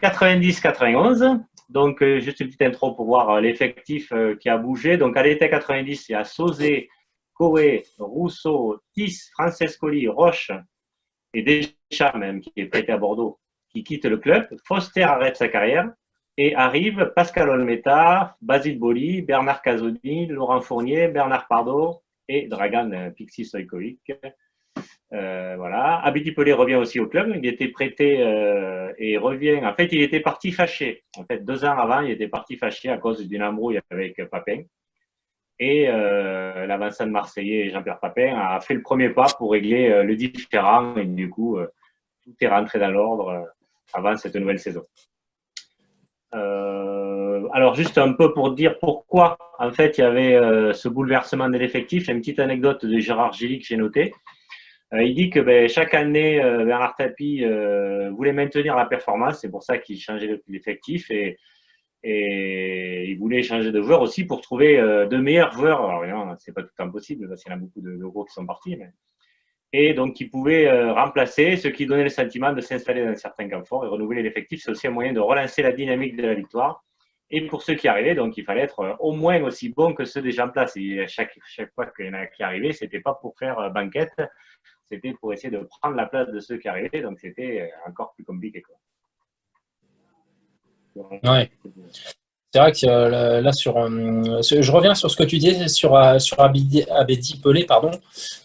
90-91. Donc, juste une petite intro pour voir l'effectif qui a bougé. Donc, à l'été 90, il y a Sauzet, Coé, Rousseau, Tis, Francescoli, Roche et Deschamps même, qui est prêté à Bordeaux, qui quitte le club. Foster arrête sa carrière et arrive Pascal Olmeta, Basile Boli, Bernard Casoni, Laurent Fournier, Bernard Pardo et Dragan Pixi Stojkovic. Voilà. Abedi Pelé revient aussi au club. Il était prêté et revient. En fait, il était parti fâché. En fait, 2 ans avant, il était parti fâché à cause d'une embrouille avec Papin. Et l'avancement marseillais Jean-Pierre Papin a fait le premier pas pour régler le différend. Et du coup, tout est rentré dans l'ordre avant cette nouvelle saison. Alors, juste un peu pour dire pourquoi, en fait, il y avait ce bouleversement de l'effectif. Une petite anecdote de Gérard Gilly que j'ai notée. Il dit que chaque année, Bernard Tapie voulait maintenir la performance. C'est pour ça qu'il changeait l'effectif et il voulait changer de joueurs aussi pour trouver de meilleurs joueurs. Alors, c'est pas tout le temps possible parce qu'il y en a beaucoup de gros qui sont partis. Et donc, il pouvait remplacer, ce qui donnait le sentiment de s'installer dans certains camps forts et renouveler l'effectif. C'est aussi un moyen de relancer la dynamique de la victoire. Et pour ceux qui arrivaient, donc, il fallait être au moins aussi bon que ceux déjà en place. Et chaque fois qu'il y en a qui arrivaient, c'était pas pour faire banquette, c'était pour essayer de prendre la place de ceux qui arrivaient. Donc, c'était encore plus compliqué, quoi. Ouais. C'est vrai que là, je reviens sur ce que tu disais sur Abedi Pelé, pardon.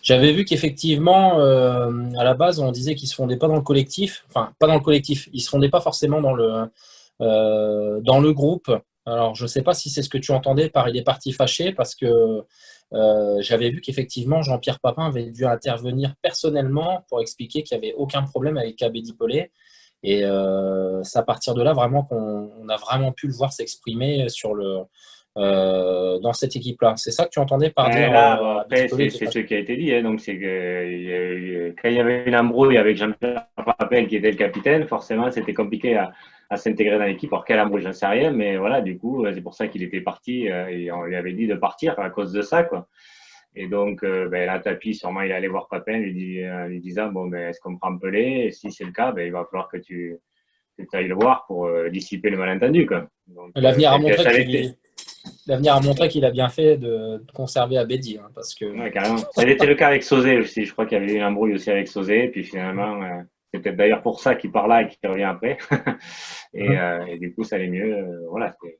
J'avais vu qu'effectivement, à la base, on disait qu'il se fondait pas dans le collectif. Enfin, pas dans le collectif. Il se fondait pas forcément dans le groupe. Alors, je sais pas si c'est ce que tu entendais par il est parti fâché, parce que j'avais vu qu'effectivement, Jean-Pierre Papin avait dû intervenir personnellement pour expliquer qu'il n'y avait aucun problème avec Abedi Pelé. Et c'est à partir de là vraiment qu'on a vraiment pu le voir s'exprimer dans cette équipe-là. C'est ça que tu entendais par dire Là, bon, après, c'est ce qui a été dit. Hein, donc, c'est que quand il y avait une embrouille avec Jean-Pierre Papin, qui était le capitaine, forcément, c'était compliqué à s'intégrer dans l'équipe. Alors, quelle embrouille, j'en sais rien. Mais voilà, du coup, c'est pour ça qu'il était parti et on lui avait dit de partir à cause de ça, quoi. Et donc, là, Tapi, sûrement, il allait voir Papin, lui disant, bon, est-ce qu'on prend Pelé? Et si c'est le cas, il va falloir que tu ailles le voir pour dissiper le malentendu, quoi. Donc, l'avenir a montré ça avait été. L'avenir a montré qu'il a bien fait de conserver Abedi, hein, parce que Ouais, carrément. Ça avait été le cas avec Sauzet aussi. Je crois qu'il y avait eu une embrouille aussi avec Sauzet. Puis finalement, c'est peut-être d'ailleurs pour ça qu'il part là et qu'il revient après. Et du coup, ça allait mieux. Voilà. Après,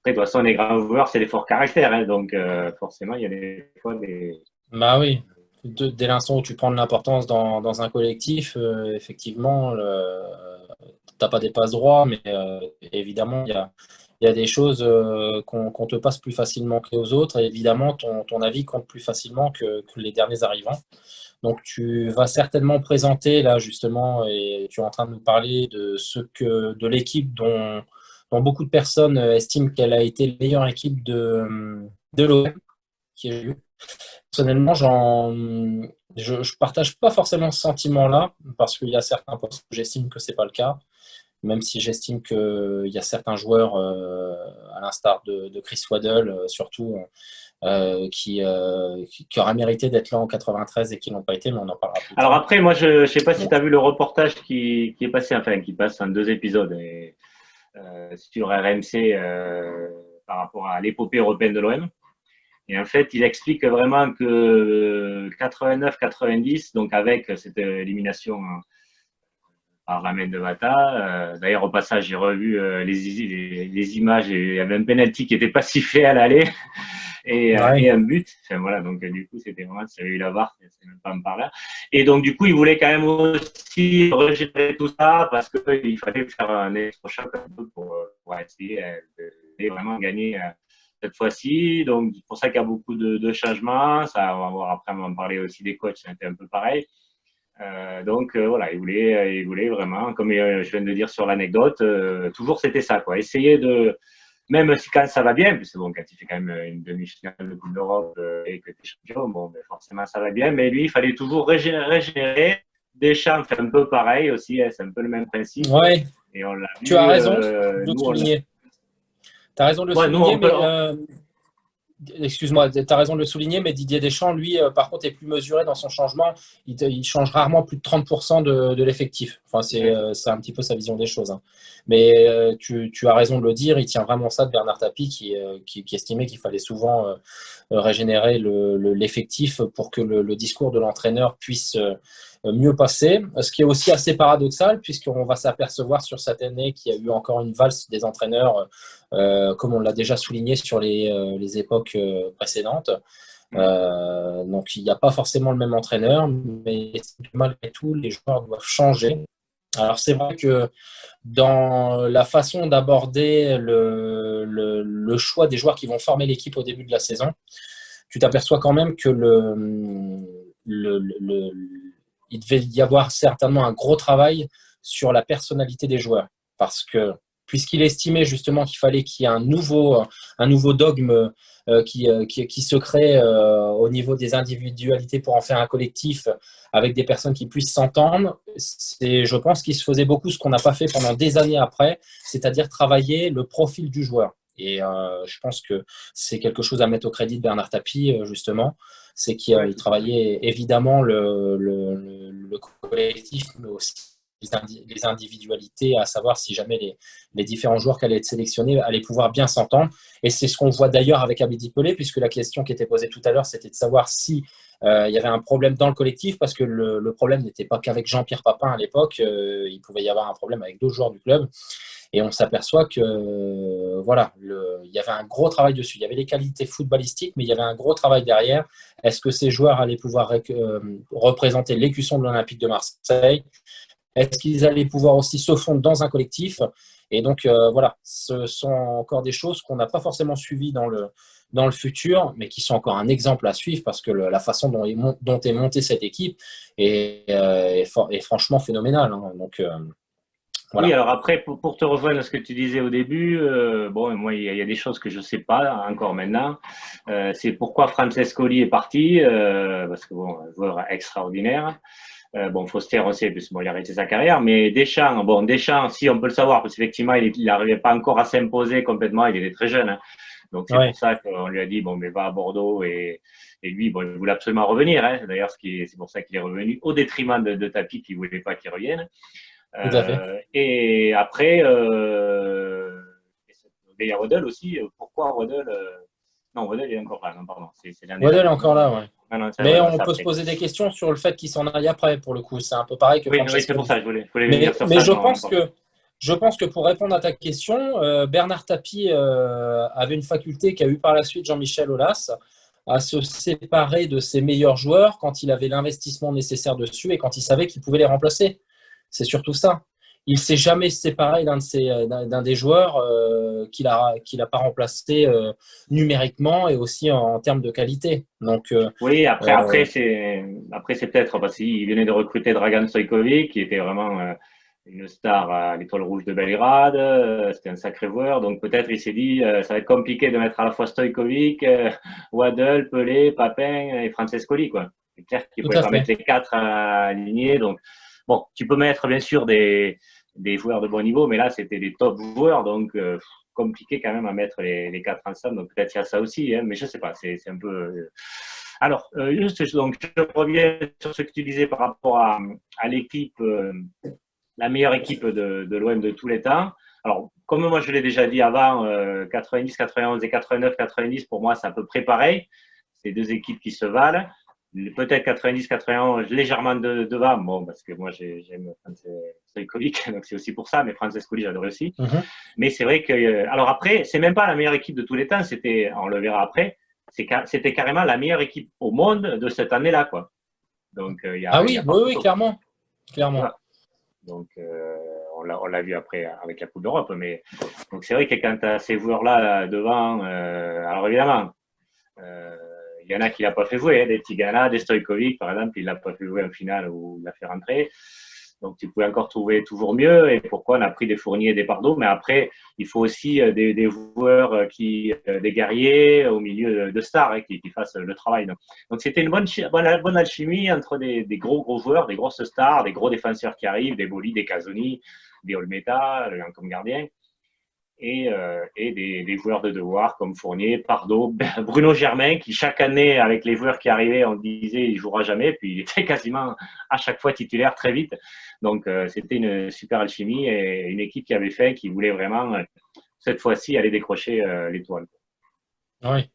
de toute façon, les grands joueurs, c'est des forts caractères. Hein, donc, forcément, il y a des fois des. Bah oui, dès l'instant où tu prends de l'importance dans un collectif, effectivement, t'as pas des passes droits, mais évidemment, il y a des choses qu'on te passe plus facilement que aux autres, et évidemment, ton avis compte plus facilement que les derniers arrivants. Donc, tu vas certainement présenter, là, justement, et tu es en train de nous parler de l'équipe dont beaucoup de personnes estiment qu'elle a été la meilleure équipe de l'OM qui a eu. Personnellement, je ne partage pas forcément ce sentiment-là, parce qu'il y a certains postes où j'estime que ce n'est pas le cas, même si j'estime qu'il y a certains joueurs, à l'instar de Chris Waddle, surtout, qui auraient mérité d'être là en 93 et qui ne l'ont pas été, mais on en parlera plus Alors tard. après, moi, je ne sais pas si tu as vu le reportage qui est passé, enfin, qui passe en 2 épisodes sur RMC par rapport à l'épopée européenne de l'OM. Et en fait, il explique vraiment que 89-90, donc avec cette élimination par la main de Mata. D'ailleurs, au passage, j'ai revu les images et il y avait un penalty qui n'était pas sifflé à l'aller et un but. Enfin, voilà, donc du coup, c'était vraiment, si j'avais eu la VAR, c'est même pas me parler. Et donc, du coup, il voulait quand même aussi régénérer tout ça parce qu'il fallait faire un électrochoc pour essayer de vraiment gagner cette fois-ci. Donc, c'est pour ça qu'il y a beaucoup de changements. Ça, on va voir après, on va en parler aussi des coachs, c'était un peu pareil. Donc voilà, il voulait vraiment, comme je viens de dire sur l'anecdote, toujours c'était ça, quoi. Essayer de, même si quand ça va bien, puis c'est bon, quand il fait quand même une demi-finale de Coupe d'Europe et que tu es champion, bon, mais forcément ça va bien, mais lui, il fallait toujours régénérer. Deschamps fait un peu pareil aussi, hein, c'est un peu le même principe. Ouais, Et on l'a vu. tu as raison de le souligner. Tu as raison de le Ouais, nous, souligner, on peut, mais excuse-moi, tu as raison de le souligner, mais Didier Deschamps, lui, par contre, est plus mesuré dans son changement. Il change rarement plus de 30% de l'effectif. Enfin, c'est un petit peu sa vision des choses, hein. Mais tu as raison de le dire, il tient vraiment ça de Bernard Tapie qui estimait qu'il fallait souvent régénérer l'effectif pour que le discours de l'entraîneur puisse mieux passer. Ce qui est aussi assez paradoxal, puisqu'on va s'apercevoir sur cette année qu'il y a eu encore une valse des entraîneurs, comme on l'a déjà souligné sur les époques précédentes. Donc il n'y a pas forcément le même entraîneur, mais malgré tout, les joueurs doivent changer. Alors c'est vrai que dans la façon d'aborder le choix des joueurs qui vont former l'équipe au début de la saison, tu t'aperçois quand même que il devait y avoir certainement un gros travail sur la personnalité des joueurs. Parce que, puisqu'il estimait justement qu'il fallait qu'il y ait un nouveau dogme qui se crée au niveau des individualités pour en faire un collectif avec des personnes qui puissent s'entendre, je pense qu'il se faisait beaucoup ce qu'on n'a pas fait pendant des années après, c'est-à-dire travailler le profil du joueur. Et je pense que c'est quelque chose à mettre au crédit de Bernard Tapie, justement. C'est qu'il travaillait évidemment le collectif, mais aussi les individualités, à savoir si jamais les différents joueurs qui allaient être sélectionnés allaient pouvoir bien s'entendre. Et c'est ce qu'on voit d'ailleurs avec Abedi Pelé, puisque la question qui était posée tout à l'heure, c'était de savoir si il y avait un problème dans le collectif, parce que le problème n'était pas qu'avec Jean-Pierre Papin à l'époque, il pouvait y avoir un problème avec d'autres joueurs du club. Et on s'aperçoit que voilà, il y avait un gros travail dessus. Il y avait les qualités footballistiques, mais il y avait un gros travail derrière. Est-ce que ces joueurs allaient pouvoir représenter l'écusson de l'Olympique de Marseille? Est-ce qu'ils allaient pouvoir aussi se fondre dans un collectif? Et donc voilà, ce sont encore des choses qu'on n'a pas forcément suivies dans le futur, mais qui sont encore un exemple à suivre, parce que la façon dont est montée cette équipe est franchement phénoménale, hein. Donc voilà. Oui, alors après, pour te rejoindre à ce que tu disais au début, bon, moi, il y a des choses que je ne sais pas encore maintenant. C'est pourquoi Francescoli est parti, parce que bon, un joueur extraordinaire. Bon, Foster, on sait, parce que bon, il a arrêté sa carrière, mais Deschamps, si on peut le savoir, parce qu'effectivement, il n'arrivait pas encore à s'imposer complètement, il était très jeune, hein. Donc c'est pour ça qu'on lui a dit, bon, mais va à Bordeaux, et lui, bon, il voulait absolument revenir, hein. D'ailleurs, c'est pour ça qu'il est revenu, au détriment de Tapie, qui ne voulait pas qu'il revienne. Tout à fait. Et après, il y a Waddle aussi. Pourquoi Waddle non, Waddle, il est encore là. Non, pardon. C'est Waddle est encore là, ouais. Ah non, Mais voilà, on peut se poser des questions sur le fait qu'il s'en aille après, pour le coup. C'est un peu pareil que oui, c'est pour Francescoli. ça. Je voulais Mais, venir sur mais ça. je pense que pour répondre à ta question, Bernard Tapie avait une faculté qu'a eu par la suite Jean-Michel Aulas à se séparer de ses meilleurs joueurs quand il avait l'investissement nécessaire dessus et quand il savait qu'il pouvait les remplacer. C'est surtout ça. Il ne s'est jamais séparé d'un des joueurs qu'il a pas remplacé numériquement et aussi en termes de qualité. Donc, oui, après c'est peut-être parce qu'il venait de recruter Dragan Stojkovic, qui était vraiment une star à l'Étoile Rouge de Belgrade. C'était un sacré joueur. Donc peut-être il s'est dit, ça va être compliqué de mettre à la fois Stojkovic, Waddle, Pelé, Papin et Francescoli, quoi. C'est clair qu'il ne tout pouvait à pas fait. mettre les quatre alignés. Donc, bon, tu peux mettre bien sûr des joueurs de bon niveau, mais là, c'était des top joueurs. Donc, compliqué quand même à mettre les quatre ensemble. Donc, peut-être il y a ça aussi, hein, mais je ne sais pas. C'est un peu. Alors, juste, donc, je reviens sur ce que tu disais par rapport à l'équipe, la meilleure équipe de l'OM de tous les temps. Alors, comme moi je l'ai déjà dit avant, 90, 91 et 89, 90, pour moi, c'est à peu près pareil. C'est deux équipes qui se valent. Peut-être 90, 91 légèrement devant, bon, parce que moi j'aime Stojkovic, donc c'est aussi pour ça, mais Francescoli j'adore aussi. Mm-hmm. Mais c'est vrai que, alors après, c'est même pas la meilleure équipe de tous les temps, on le verra après, c'était carrément la meilleure équipe au monde de cette année-là, quoi. Donc Ah il y oui, a pas oui, photo. clairement. Clairement. Voilà. Donc on l'a vu après avec la Coupe d'Europe, mais donc c'est vrai que quand tu as ces joueurs-là devant, alors évidemment. Il y en a qui l'a pas fait jouer, hein, des Tigana, des Stojkovic, par exemple, il l'a pas fait jouer en finale où il l'a fait rentrer. Donc, tu pouvais encore trouver toujours mieux. Et pourquoi on a pris des Fournier et des Pardo. Mais après, il faut aussi des joueurs des guerriers au milieu de stars, hein, qui fassent le travail. Donc c'était une bonne alchimie entre des gros joueurs, des grosses stars, des gros défenseurs qui arrivent, des Boli, des Casoni, des Olmeta, comme gardien. et des joueurs de devoir comme Fournier, Pardo, Bruno Germain, qui chaque année, avec les joueurs qui arrivaient, on disait il jouera jamais, puis il était quasiment à chaque fois titulaire très vite. Donc c'était une super alchimie et une équipe qui avait fait, qui voulait vraiment cette fois-ci aller décrocher l'étoile. Oui.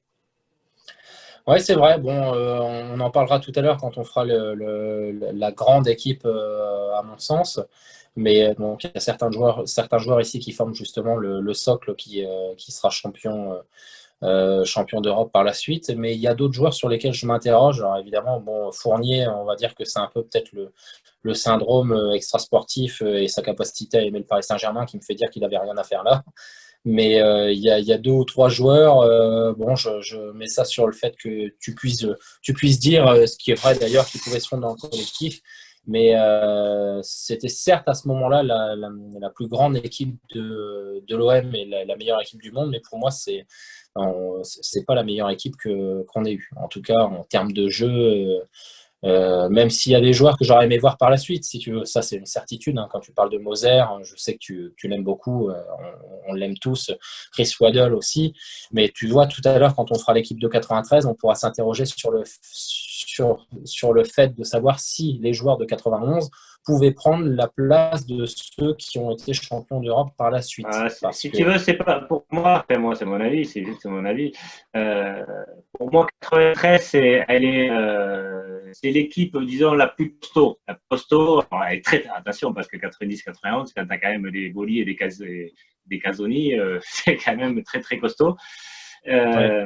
Ouais, c'est vrai. Bon, on en parlera tout à l'heure quand on fera la grande équipe, à mon sens. Mais donc, il y a certains joueurs ici qui forment justement le socle qui sera champion d'Europe par la suite. Mais il y a d'autres joueurs sur lesquels je m'interroge. Alors évidemment, bon, Fournier, on va dire que c'est un peu peut-être le syndrome extrasportif et sa capacité à aimer le Paris Saint-Germain qui me fait dire qu'il n'avait rien à faire là. Mais il y a deux ou trois joueurs, bon, je mets ça sur le fait que tu puisses dire, ce qui est vrai d'ailleurs, qu'ils pouvaient se fondre dans le collectif. Mais c'était certes à ce moment-là la plus grande équipe de l'OM et la meilleure équipe du monde, mais pour moi, c'est pas la meilleure équipe qu'on ait eue. En tout cas, en termes de jeu, même s'il y a des joueurs que j'aurais aimé voir par la suite, si tu veux, ça c'est une certitude. Hein. Quand tu parles de Moser, je sais que tu l'aimes beaucoup, on l'aime tous, Chris Waddle aussi. Mais tu vois, tout à l'heure, quand on fera l'équipe de 93, on pourra s'interroger sur le fait de savoir si les joueurs de 91 pouvaient prendre la place de ceux qui ont été champions d'Europe par la suite. Parce Si que tu veux, c'est pas pour moi, enfin, moi c'est mon avis, c'est juste mon avis. Euh, pour moi, 93, c'est l'équipe, disons, la plus costaud. La plus costaud, alors, elle est très, attention, parce que 90-91, quand tu as quand même des Boli et des Casoni, c'est quand même très, très costaud. ouais,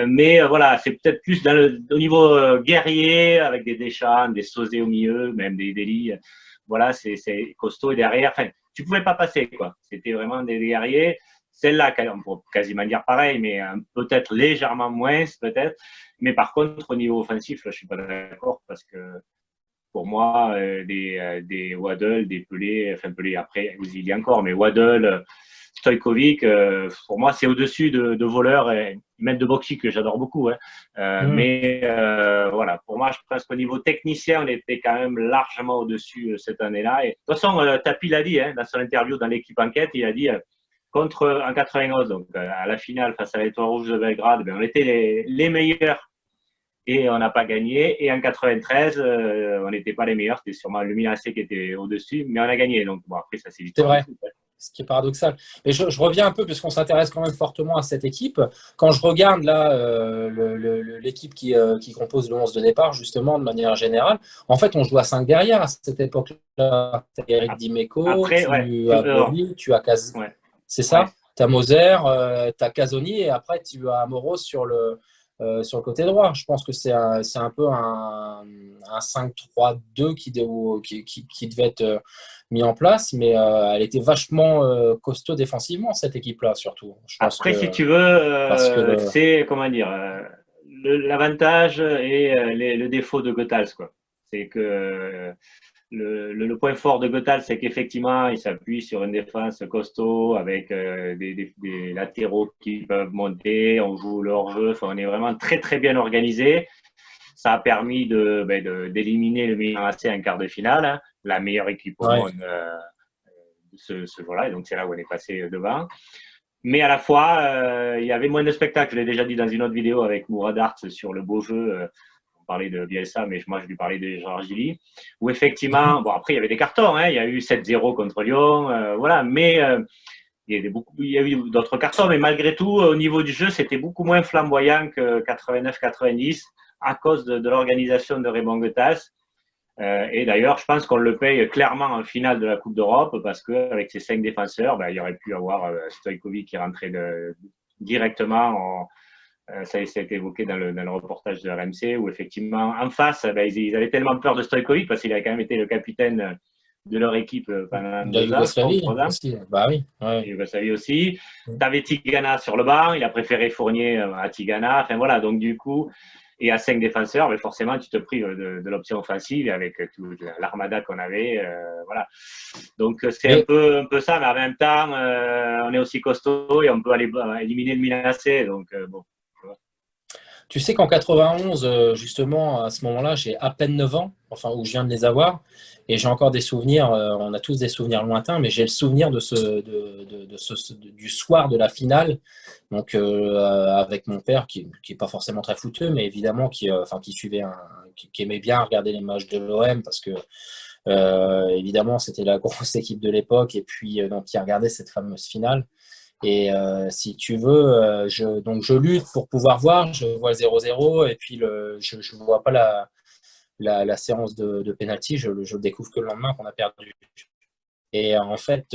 Mais voilà, c'est peut-être plus au niveau guerrier, avec des Deschamps, des Sauzé au milieu, même des Deli. Voilà, c'est costaud. Et derrière, enfin, tu pouvais pas passer, quoi. C'était vraiment des guerriers. Celle-là, on peut quasiment dire pareil, mais peut-être légèrement moins, peut-être. Mais par contre, au niveau offensif, là, je suis pas d'accord parce que pour moi, des Waddle, des Pelé, enfin Pelé après, il y a encore, mais Waddle, Stojkovic, pour moi, c'est au-dessus de voleurs et même de boxing que j'adore beaucoup. Hein. mmh, Mais voilà, pour moi, je pense qu'au niveau technicien, on était quand même largement au-dessus cette année-là. Et de toute façon, Tapi l'a dit hein, dans son interview dans l'équipe enquête, il a dit en 91, donc à la finale face à l'Étoile Rouge de Belgrade, ben, on était les meilleurs et on n'a pas gagné. Et en 93, on n'était pas les meilleurs. C'était sûrement le Milan AC qui était au-dessus, mais on a gagné. Donc bon, après, ça c'est c'est l'histoire du vrai. foot. Ce qui est paradoxal. Mais je reviens un peu, puisqu'on s'intéresse quand même fortement à cette équipe. Quand je regarde là l'équipe qui compose le 11 de départ, justement, de manière générale, en fait, on joue à 5 derrière à cette époque-là. Tu as Eric Dimeco, Après, ouais, tu as Boli, tu as ouais, c'est ouais. ça? Tu as Moser, tu as Casoni, et après, tu as Amoros sur le côté droit. Je pense que c'est un peu un 5-3-2 qui devait être mis en place, mais elle était vachement costaud défensivement, cette équipe-là, surtout. Je pense Après, si que tu veux, parce que c'est comment dire, l'avantage et le défaut de Goethals, quoi. C'est que le point fort de Goethals, c'est qu'effectivement, il s'appuie sur une défense costaud avec des latéraux qui peuvent monter, on joue leur jeu, enfin, on est vraiment très très bien organisé. Ça a permis d'éliminer le Milan AC en quart de finale, hein, la meilleure équipe au ouais, monde ce jour-là, et donc c'est là où on est passé devant. Mais à la fois, il y avait moins de spectacles. Je l'ai déjà dit dans une autre vidéo avec Mourad Arts sur le beau jeu. On parlait de Bielsa, mais moi, je lui parlais de Gérard Gilly. Où effectivement, bon, après, il y avait des cartons. Hein, il y a eu 7-0 contre Lyon. Voilà. Mais il y a eu d'autres cartons. Mais malgré tout, au niveau du jeu, c'était beaucoup moins flamboyant que 89-90 à cause de l'organisation de Raymond Goethals. Et d'ailleurs, je pense qu'on le paye clairement en finale de la Coupe d'Europe parce qu'avec ses 5 défenseurs, ben, il y aurait pu avoir Stojkovic qui rentrait directement. Ça a été évoqué dans le reportage de RMC où effectivement, en face, ben, ils avaient tellement peur de Stojkovic parce qu'il a quand même été le capitaine de leur équipe pendant de la 2 ans, je crois, ou Yougoslavie 3 ans. aussi. Bah oui, Et ouais. Yougoslavie aussi. Tu avais Tigana sur le banc, il a préféré Fournier à Tigana. Enfin voilà, donc du coup, et à 5 défenseurs, mais forcément, tu te prives de l'option offensive avec toute l'armada qu'on avait. Voilà. Donc c'est Mais un peu ça, mais en même temps, on est aussi costaud et on peut aller éliminer le Milan AC. Donc bon. Tu sais qu'en 91, justement, à ce moment-là, j'ai à peine 9 ans, enfin, où je viens de les avoir, et j'ai encore des souvenirs, on a tous des souvenirs lointains, mais j'ai le souvenir du soir de la finale, donc avec mon père, qui est pas forcément très footeux, mais évidemment enfin, qui suivait qui aimait bien regarder les matchs de l'OM, parce que évidemment, c'était la grosse équipe de l'époque, et puis donc qui regardait cette fameuse finale. Et si tu veux, donc je lutte pour pouvoir voir, je vois le 0-0 et puis je ne vois pas la séance de penalty, je le découvre que le lendemain qu'on a perdu. Et en fait,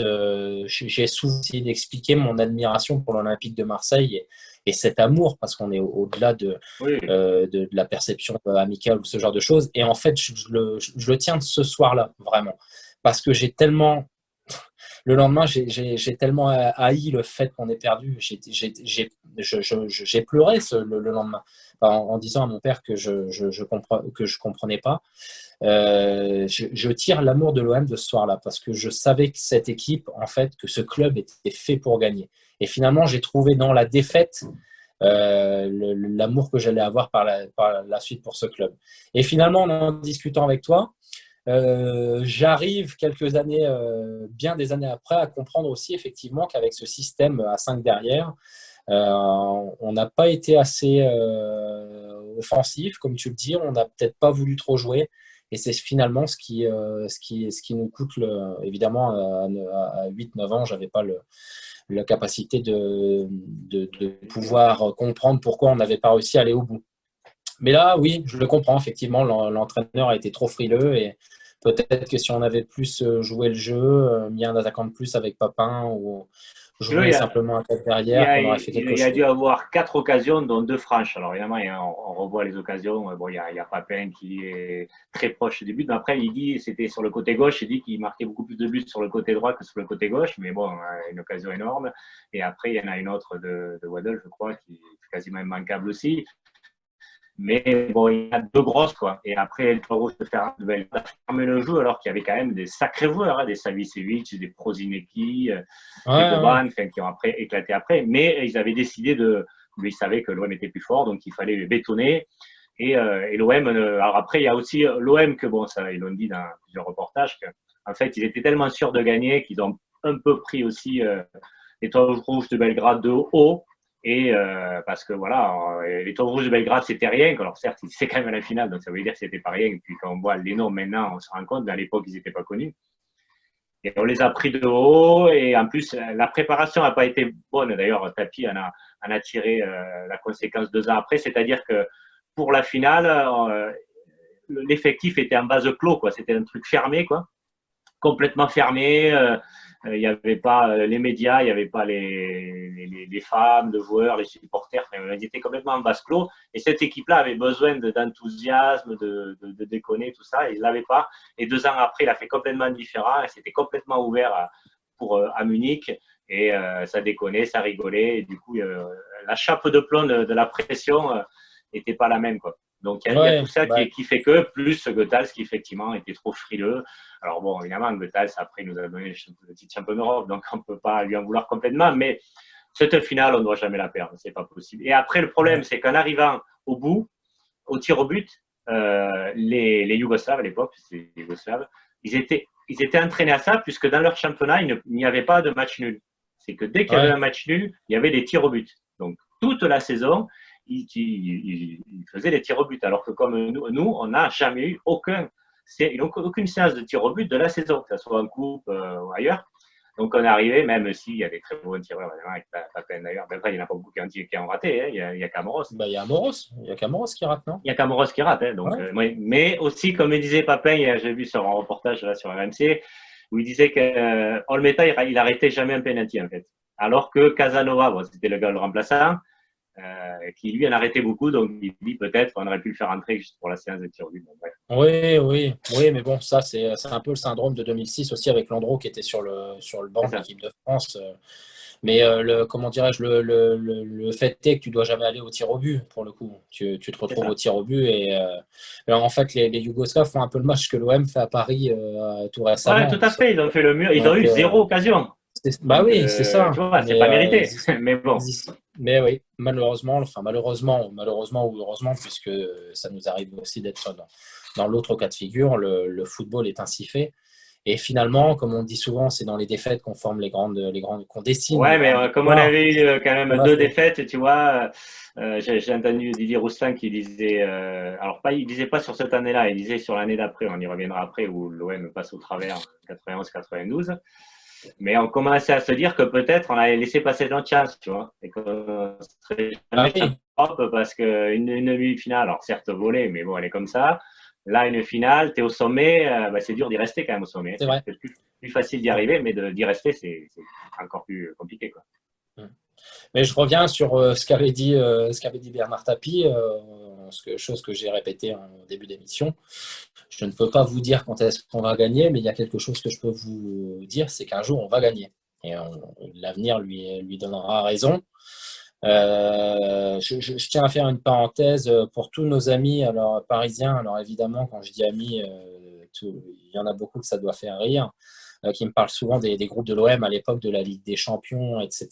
j'ai souvent essayé d'expliquer mon admiration pour l'Olympique de Marseille et cet amour, parce qu'on est au-delà Oui. de la perception amicale ou ce genre de choses. Et en fait, je le tiens de ce soir-là, vraiment. Parce que le lendemain, j'ai tellement haï le fait qu'on ait perdu. J'ai pleuré le lendemain en disant à mon père que je comprenais pas. Je tire l'amour de l'OM de ce soir-là parce que je savais que cette équipe, en fait, que ce club était fait pour gagner. Et finalement, j'ai trouvé dans la défaite l'amour que j'allais avoir par la suite pour ce club. Et finalement, en discutant avec toi, j'arrive quelques années, bien des années après, à comprendre aussi effectivement qu'avec ce système à 5 derrière, on n'a pas été assez offensif, comme tu le dis, on n'a peut-être pas voulu trop jouer. Et c'est finalement ce qui nous coûte, évidemment, à 8-9 ans, je n'avais pas la capacité de pouvoir comprendre pourquoi on n'avait pas réussi à aller au bout. Mais là, oui, je le comprends, effectivement, l'entraîneur a été trop frileux et peut-être que si on avait plus joué le jeu, mis un attaquant de plus avec Papin ou joué simplement un tête derrière, qu'on aurait fait quelque Il a chose. dû avoir 4 occasions, dont 2 franches. Alors évidemment, on revoit les occasions. Bon, il y a Papin qui est très proche du but. Mais après, il dit c'était sur le côté gauche. Il dit qu'il marquait beaucoup plus de buts sur le côté droit que sur le côté gauche. Mais bon, une occasion énorme. Et après, il y en a une autre de Waddle, je crois, qui est quasiment immanquable aussi. Mais bon, il y a 2 grosses, quoi. Et après, El Toro se fermer le jeu, alors qu'il y avait quand même des sacrés joueurs, hein, des Savicevic, des Prozinecki, des Boban, qui ont après éclaté après. Mais ils avaient décidé ils savaient que l'OM était plus fort, donc il fallait les bétonner. Et l'OM, alors après, il y a aussi l'OM que, bon, ça, ils l'ont dit dans plusieurs reportages, qu'en fait, ils étaient tellement sûrs de gagner qu'ils ont un peu pris aussi l'étoile rouge de Belgrade de haut. Et parce que voilà, l'étoile rouge de Belgrade, c'était rien. Alors certes, c'est quand même à la finale, donc ça veut dire que c'était pas rien. Et puis quand on voit les noms maintenant, on se rend compte, mais à l'époque, ils n'étaient pas connus. Et on les a pris de haut. Et en plus, la préparation n'a pas été bonne. D'ailleurs, Tapi en a tiré la conséquence 2 ans après. C'est-à-dire que pour la finale, l'effectif était en vase clos, quoi. C'était un truc fermé, quoi. Complètement fermé. Il n'y avait pas les médias, il n'y avait pas les femmes, les joueurs, les supporters. Enfin, ils étaient complètement en vase clos. Et cette équipe-là avait besoin d'enthousiasme, de déconner, tout ça. Ils ne l'avaient pas. Et 2 ans après, il a fait complètement différent. Et c'était complètement ouvert à Munich. Et ça déconnait, ça rigolait. Et du coup, la chape de plomb de la pression n'était pas la même, quoi. Donc, il y a tout ça qui fait que, plus Goethals qui, effectivement, était trop frileux. Alors, bon, évidemment, Goethals, après, il nous a donné le titre champion d'Europe, donc on ne peut pas lui en vouloir complètement. Mais cette finale, on ne doit jamais la perdre. Ce n'est pas possible. Et après, le problème, c'est qu'en arrivant au bout, au tir au but, les Yougoslaves, à l'époque, c'est les Yougoslaves, ils étaient entraînés à ça, puisque dans leur championnat, il n'y avait pas de match nul. C'est que dès qu'il y avait un match nul, il y avait des tirs au but. Donc, toute la saison, il faisait des tirs au but. Alors que comme nous on n'a jamais eu aucune séance de tirs au but de la saison, que ce soit en coupe ou ailleurs. Donc on est arrivé, même s'il y a des très bons tireurs, avec Papin d'ailleurs. Ben, après, il n'y en a pas beaucoup qui ont raté. Hein. Il y a Camoros. Il y a Camoros qui rate, non? Il y a Camoros qui rate. Hein. Donc, mais aussi, comme il disait Papin, j'ai vu sur un reportage là, sur RMC, où il disait que Olmeta, il arrêtait jamais un penalty en fait. Alors que Casanova, c'était le gars le remplaçant, qui lui en arrêtait beaucoup, donc il dit peut-être qu'on aurait pu le faire entrer juste pour la séance de tir au but. Oui, mais bon, ça c'est un peu le syndrome de 2006 aussi avec Landreau qui était sur le banc de l'équipe de France. Mais comment dirais-je, le fait est que tu dois jamais aller au tir au but pour le coup. Tu te retrouves au tir au but et en fait les Yougoslaves font un peu le match que l'OM fait à Paris tout récemment. Ouais, tout à fait. Ils ont fait le mur. Ils ont eu 0 occasion. Bah Donc, oui, c'est ça. tu vois, c'est Mais, pas mérité. Mais bon. mais oui, malheureusement, enfin malheureusement ou heureusement, puisque ça nous arrive aussi d'être dans l'autre cas de figure, le football est ainsi fait. Et finalement, comme on dit souvent, c'est dans les défaites qu'on forme qu'on dessine les Ouais, mais grandes comme on victoires avait eu quand qu'on même a deux fait. défaites, tu vois, j'ai entendu Didier Roustin qui disait, alors pas, il disait pas sur cette année-là, il disait sur l'année d'après, on y reviendra après, où l'OM passe au travers 91-92. Mais on commençait à se dire que peut-être on allait laisser passer notre chance, tu vois, et qu'on serait Ah jamais champion oui, d'Europe parce qu'une demi-finale, alors certes volée, mais bon, elle est comme ça. Là, une finale, tu es au sommet, bah, c'est dur d'y rester quand même au sommet. c'est C'est vrai. peut-être plus facile d'y C'est vrai. arriver, mais d'y rester, c'est encore plus compliqué, quoi. Mais je reviens sur ce qu'avait dit Bernard Tapie, chose que j'ai répété en début d'émission. Je ne peux pas vous dire quand est-ce qu'on va gagner, mais il y a quelque chose que je peux vous dire, c'est qu'un jour on va gagner. Et l'avenir lui donnera raison. Je tiens à faire une parenthèse pour tous nos amis alors, parisiens. Alors évidemment, quand je dis amis, il y en a beaucoup que ça doit faire rire, qui me parlent souvent des groupes de l'OM à l'époque de la Ligue des Champions, etc.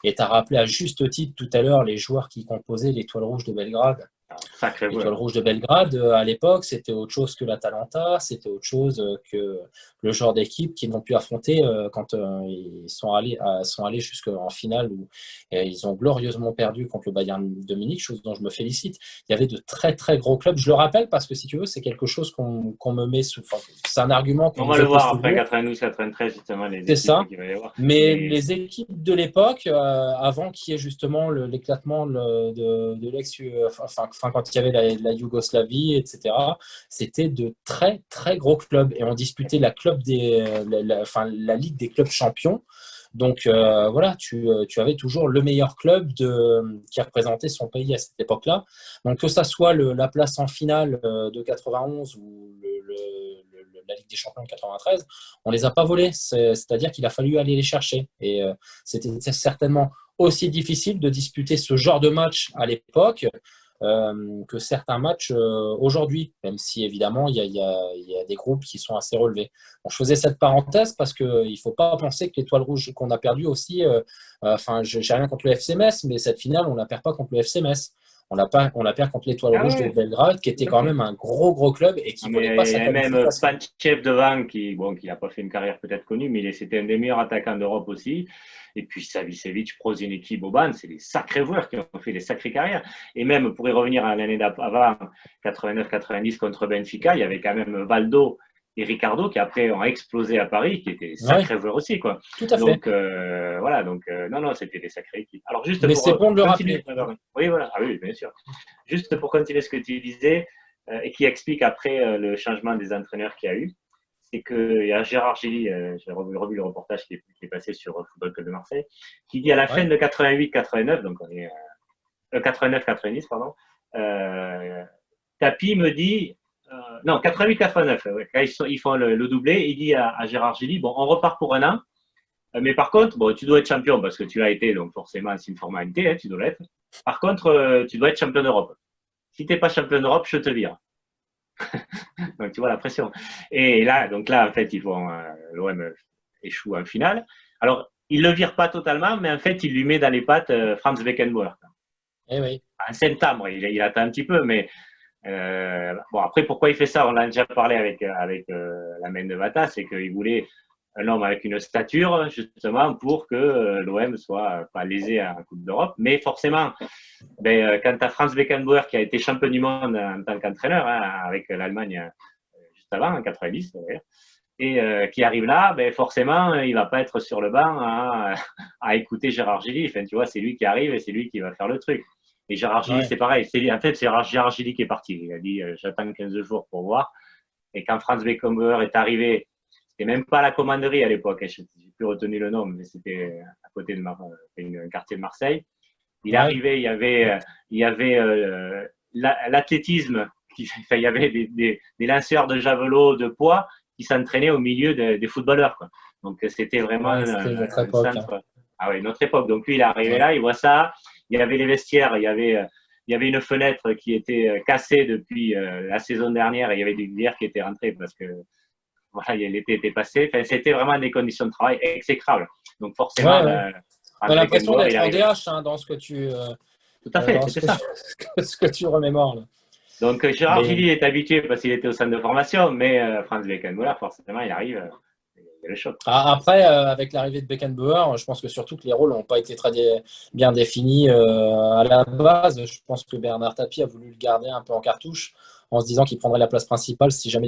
Et tu as rappelé à juste titre tout à l'heure les joueurs qui composaient l'Étoile Rouge de Belgrade. Alors, sacré L'Étoile joueur. Rouge de Belgrade, à l'époque, c'était autre chose que l'Atalanta, c'était autre chose que le genre d'équipe qu'ils n'ont pu affronter quand ils sont allés jusqu'en finale où ils ont glorieusement perdu contre le Bayern de Munich, chose dont je me félicite. Il y avait de très très gros clubs. Je le rappelle parce que si tu veux, c'est quelque chose qu'on me met sous. Enfin, c'est un argument qu'on On va nous le oppose voir après toujours. 92-93, justement, les C'est équipes ça. qu'il va y avoir. Mais Mais les équipes de l'époque, avant qu'il y ait justement l'éclatement de l'ex, enfin, quand il y avait la Yougoslavie, etc., c'était de très très gros clubs et on disputait enfin, la Ligue des clubs champions. Donc voilà, tu avais toujours le meilleur club qui représentait son pays à cette époque-là. Donc que ça soit la place en finale de 91 ou la Ligue des Champions de 93, on les a pas volés. C'est-à-dire qu'il a fallu aller les chercher. Et c'était certainement aussi difficile de disputer ce genre de match à l'époque que certains matchs aujourd'hui, même si évidemment il y a des groupes qui sont assez relevés. Bon, je faisais cette parenthèse parce qu'il ne faut pas penser que l'Étoile Rouge qu'on a perdu aussi, enfin, j'ai rien contre le FC Metz, mais cette finale, on ne la perd pas contre le FC Metz. On la perd contre l'Étoile ah Rouge de ouais, Belgrade, qui était tout à quand fait. même un gros club et Ah, qui ne mais volait pas il y sa a même qualification. Panchev devant qui n'a pas fait une carrière peut-être connue, mais c'était un des meilleurs attaquants d'Europe aussi. Et puis Savicevic, Prozinski, Boban, c'est des sacrés joueurs qui ont fait des sacrées carrières. Et même pour y revenir à l'année d'avant, 89-90 contre Benfica, il y avait quand même Valdo et Ricardo qui après ont explosé à Paris, qui étaient des Oui, sacrés joueurs aussi, quoi. tout à fait. Donc voilà, donc non, c'était des sacrées équipes. Alors juste Mais pour c'est bon de le continuer, rappeler. oui, voilà, ah oui, bien sûr. Juste pour continuer ce que tu disais, et qui explique après le changement des entraîneurs qu'il y a eu, c'est qu'il y a Gérard Gilly, j'ai revu le reportage qui est passé sur Football Club de Marseille, qui dit à la fin Ouais, de 88-89, donc on est 89-90, pardon, Tapi me dit, non, 88-89, ouais, quand ils font le doublé, il dit à Gérard Gilly, bon, on repart pour un an, mais par contre, bon, tu dois être champion parce que tu l'as été, donc forcément, c'est une formalité, hein, tu dois l'être. Par contre, tu dois être champion d'Europe. Si tu n'es pas champion d'Europe, je te vire. Donc, tu vois la pression. Et là, donc là, en fait, l'OM échoue en finale. Alors, il ne le vire pas totalement, mais en fait, il lui met dans les pattes Franz Beckenbauer. eh oui. Un centimbre, il attend un petit peu, mais bon, après, pourquoi il fait ça? On l'a déjà parlé avec la main de Vata, c'est qu'il voulait un homme avec une stature, justement, pour que l'OM soit pas lésé à la Coupe d'Europe. Mais forcément, quand tu as Franz Beckenbauer qui a été champion du monde en tant qu'entraîneur hein, avec l'Allemagne juste avant, en 90 d'ailleurs, et qui arrive là, forcément, il va pas être sur le banc à écouter Gérard Gilly. Enfin, tu vois, c'est lui qui arrive et c'est lui qui va faire le truc. Et Gérard Gilly, Ouais. c'est pareil. En fait, c'est Gérard Gilly qui est parti. Il a dit j'attends 15 jours pour voir. Et quand Franz Beckenbauer est arrivé, c'était même pas la commanderie à l'époque. Je n'ai plus retenu le nom, mais c'était à côté de un quartier de Marseille. Il est Ouais. arrivé, il y avait l'athlétisme, il y avait des lanceurs de javelot de poids qui s'entraînaient au milieu des footballeurs. Quoi. Donc c'était vraiment Ouais, c'était notre un époque, hein. centre. Ah ouais, notre époque. Donc lui, il est arrivé Ouais. là, il voit ça. Il y avait les vestiaires, il y avait une fenêtre qui était cassée depuis la saison dernière et il y avait du bière qui était rentré parce que voilà, l'été était passé. Enfin, c'était vraiment des conditions de travail exécrables. Donc forcément, On a l'impression Beckenbauer, il d'être en arrive. DH dans ce que tu, Tout à fait, dans c'était ça. ce que tu remémores là. Donc Gérard Mais Gilly est habitué parce qu'il était au centre de formation, mais Franz Beckenbauer, forcément, il arrive, il y a le choc. après, avec l'arrivée de Beckenbauer, je pense que surtout que les rôles n'ont pas été très bien définis à la base. Je pense que Bernard Tapie a voulu le garder un peu en cartouche en se disant qu'il prendrait la place principale si jamais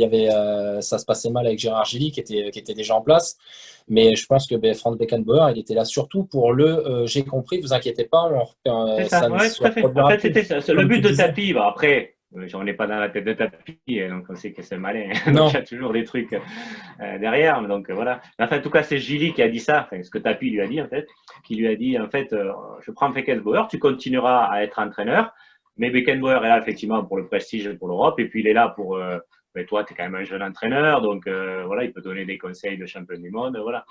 ça se passait mal avec Gérard Gilly qui était déjà en place. Mais je pense que Franz Beckenbauer, il était là surtout pour j'ai compris, vous inquiétez pas, C'est ça, ça ne ouais, se tout à fait. En reproduira fait, plus, c'était ça. Le comme but tu de disais. Tapie, bah, après, on n'est pas dans la tête de Tapie, donc on sait que c'est malin. Donc il y Non, a toujours des trucs derrière. Donc voilà. Enfin, en tout cas, c'est Gilly qui a dit ça, enfin, ce que Tapie lui a dit, en fait, qui lui a dit, en fait, je prends Beckenbauer, tu continueras à être entraîneur, mais Beckenbauer est là, effectivement, pour le prestige et pour l'Europe, et puis il est là pour. Mais toi, tu es quand même un jeune entraîneur, donc voilà, il peut donner des conseils de champion du monde, voilà.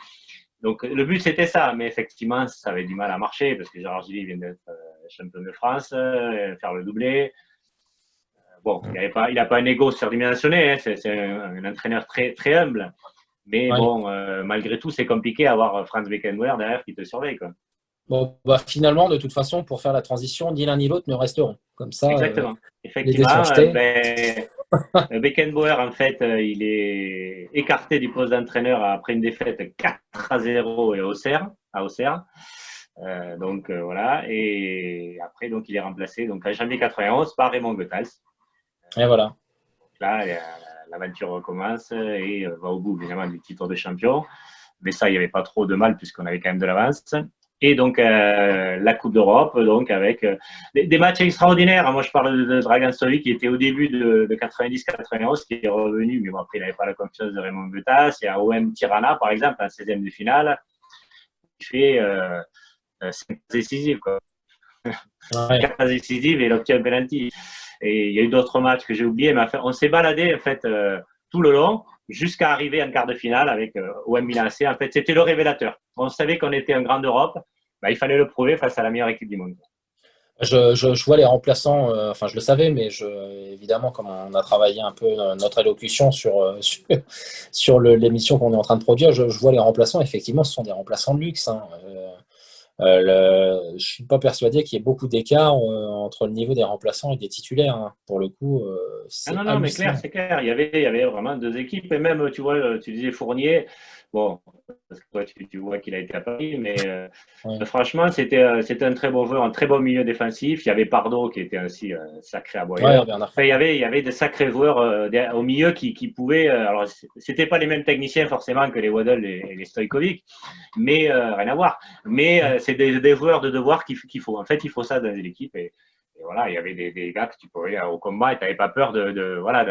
Donc le but c'était ça, mais effectivement ça avait du mal à marcher parce que Gérard Gilly vient d'être champion de France, faire le doublé. Bon, il n'a pas un ego surdimensionné, hein, c'est un entraîneur très, très humble. Mais ouais. bon, malgré tout, c'est compliqué d'avoir Franz Beckenbauer derrière qui te surveille, quoi. Bon, finalement, de toute façon, pour faire la transition, ni l'un ni l'autre ne resteront. Comme ça, Exactement. les dés sont Effectivement, jetés. Beckenbauer, en fait, il est écarté du poste d'entraîneur après une défaite 4-0 à Auxerre. Voilà. Et après, donc, il est remplacé donc, en janvier 91 par Raymond Goethals. Et voilà. Là, l'aventure recommence et va au bout, évidemment, du titre de champion. Mais ça, il n'y avait pas trop de mal puisqu'on avait quand même de l'avance. Et donc, la Coupe d'Europe, donc avec des matchs extraordinaires. Moi, je parle de Dragan Stovic qui était au début de 90-91, qui est revenu, mais bon, après, il n'avait pas la confiance de Raymond Goethals. Et à OM Tirana, par exemple, en 16e de finale, il fait 5 décisives, quoi. Ouais. 4 décisives et il obtient un penalty. Et il y a eu d'autres matchs que j'ai oubliés, mais on s'est baladé en fait tout le long jusqu'à arriver en quart de finale avec OM Milan AC. En fait, c'était le révélateur. On savait qu'on était un grand d'Europe, bah, il fallait le prouver face à la meilleure équipe du monde. Je vois les remplaçants, enfin je le savais, mais évidemment, comme on a travaillé un peu notre élocution sur l'émission qu'on est en train de produire, je vois les remplaçants, effectivement, ce sont des remplaçants de luxe. Hein. Je ne suis pas persuadé qu'il y ait beaucoup d'écart entre le niveau des remplaçants et des titulaires. Hein. Pour le coup, Ah c'est non, non, mais clair, hallucinant. c'est clair. Il y avait vraiment deux équipes. Et même, tu vois, tu disais Fournier. Bon, parce que toi, tu vois qu'il a été à Paris, mais Ouais. franchement, c'était un très bon joueur, un très bon milieu défensif. Il y avait Pardo qui était aussi sacré Ouais, aboyeur. Bernard. Enfin, il y avait des sacrés joueurs au milieu qui pouvaient. Alors, c'était pas les mêmes techniciens forcément que les Waddle et les Stojkovic, mais rien à voir. Mais c'est des joueurs de devoir qu'il faut. En fait, il faut ça dans l'équipe. Et voilà, il y avait des gars que tu pouvais au combat et tu n'avais pas peur voilà,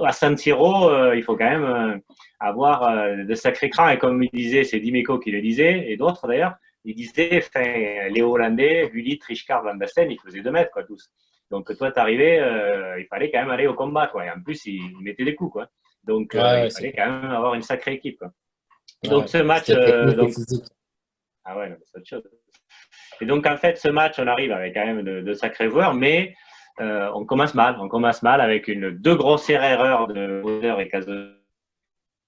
à San Siro, il faut quand même avoir de sacrés crans. Et comme il disait, c'est Dimeco qui le disait, et d'autres d'ailleurs, il disait, les Hollandais, Gullit, Richard, Van Basten, ils faisaient 2 mètres, quoi, tous. Donc toi, t'arrivais, il fallait quand même aller au combat, quoi. Et en plus, il mettait des coups, quoi. Donc Ouais, il fallait quand même avoir une sacrée équipe, quoi. Et donc ouais. ce match, C'était technique et physique. ah ouais, c'est autre chose. Et donc, en fait, ce match, on arrive avec quand même de sacrés joueurs, mais on commence mal. On commence mal avec deux grossières erreurs de Bowser et Caso.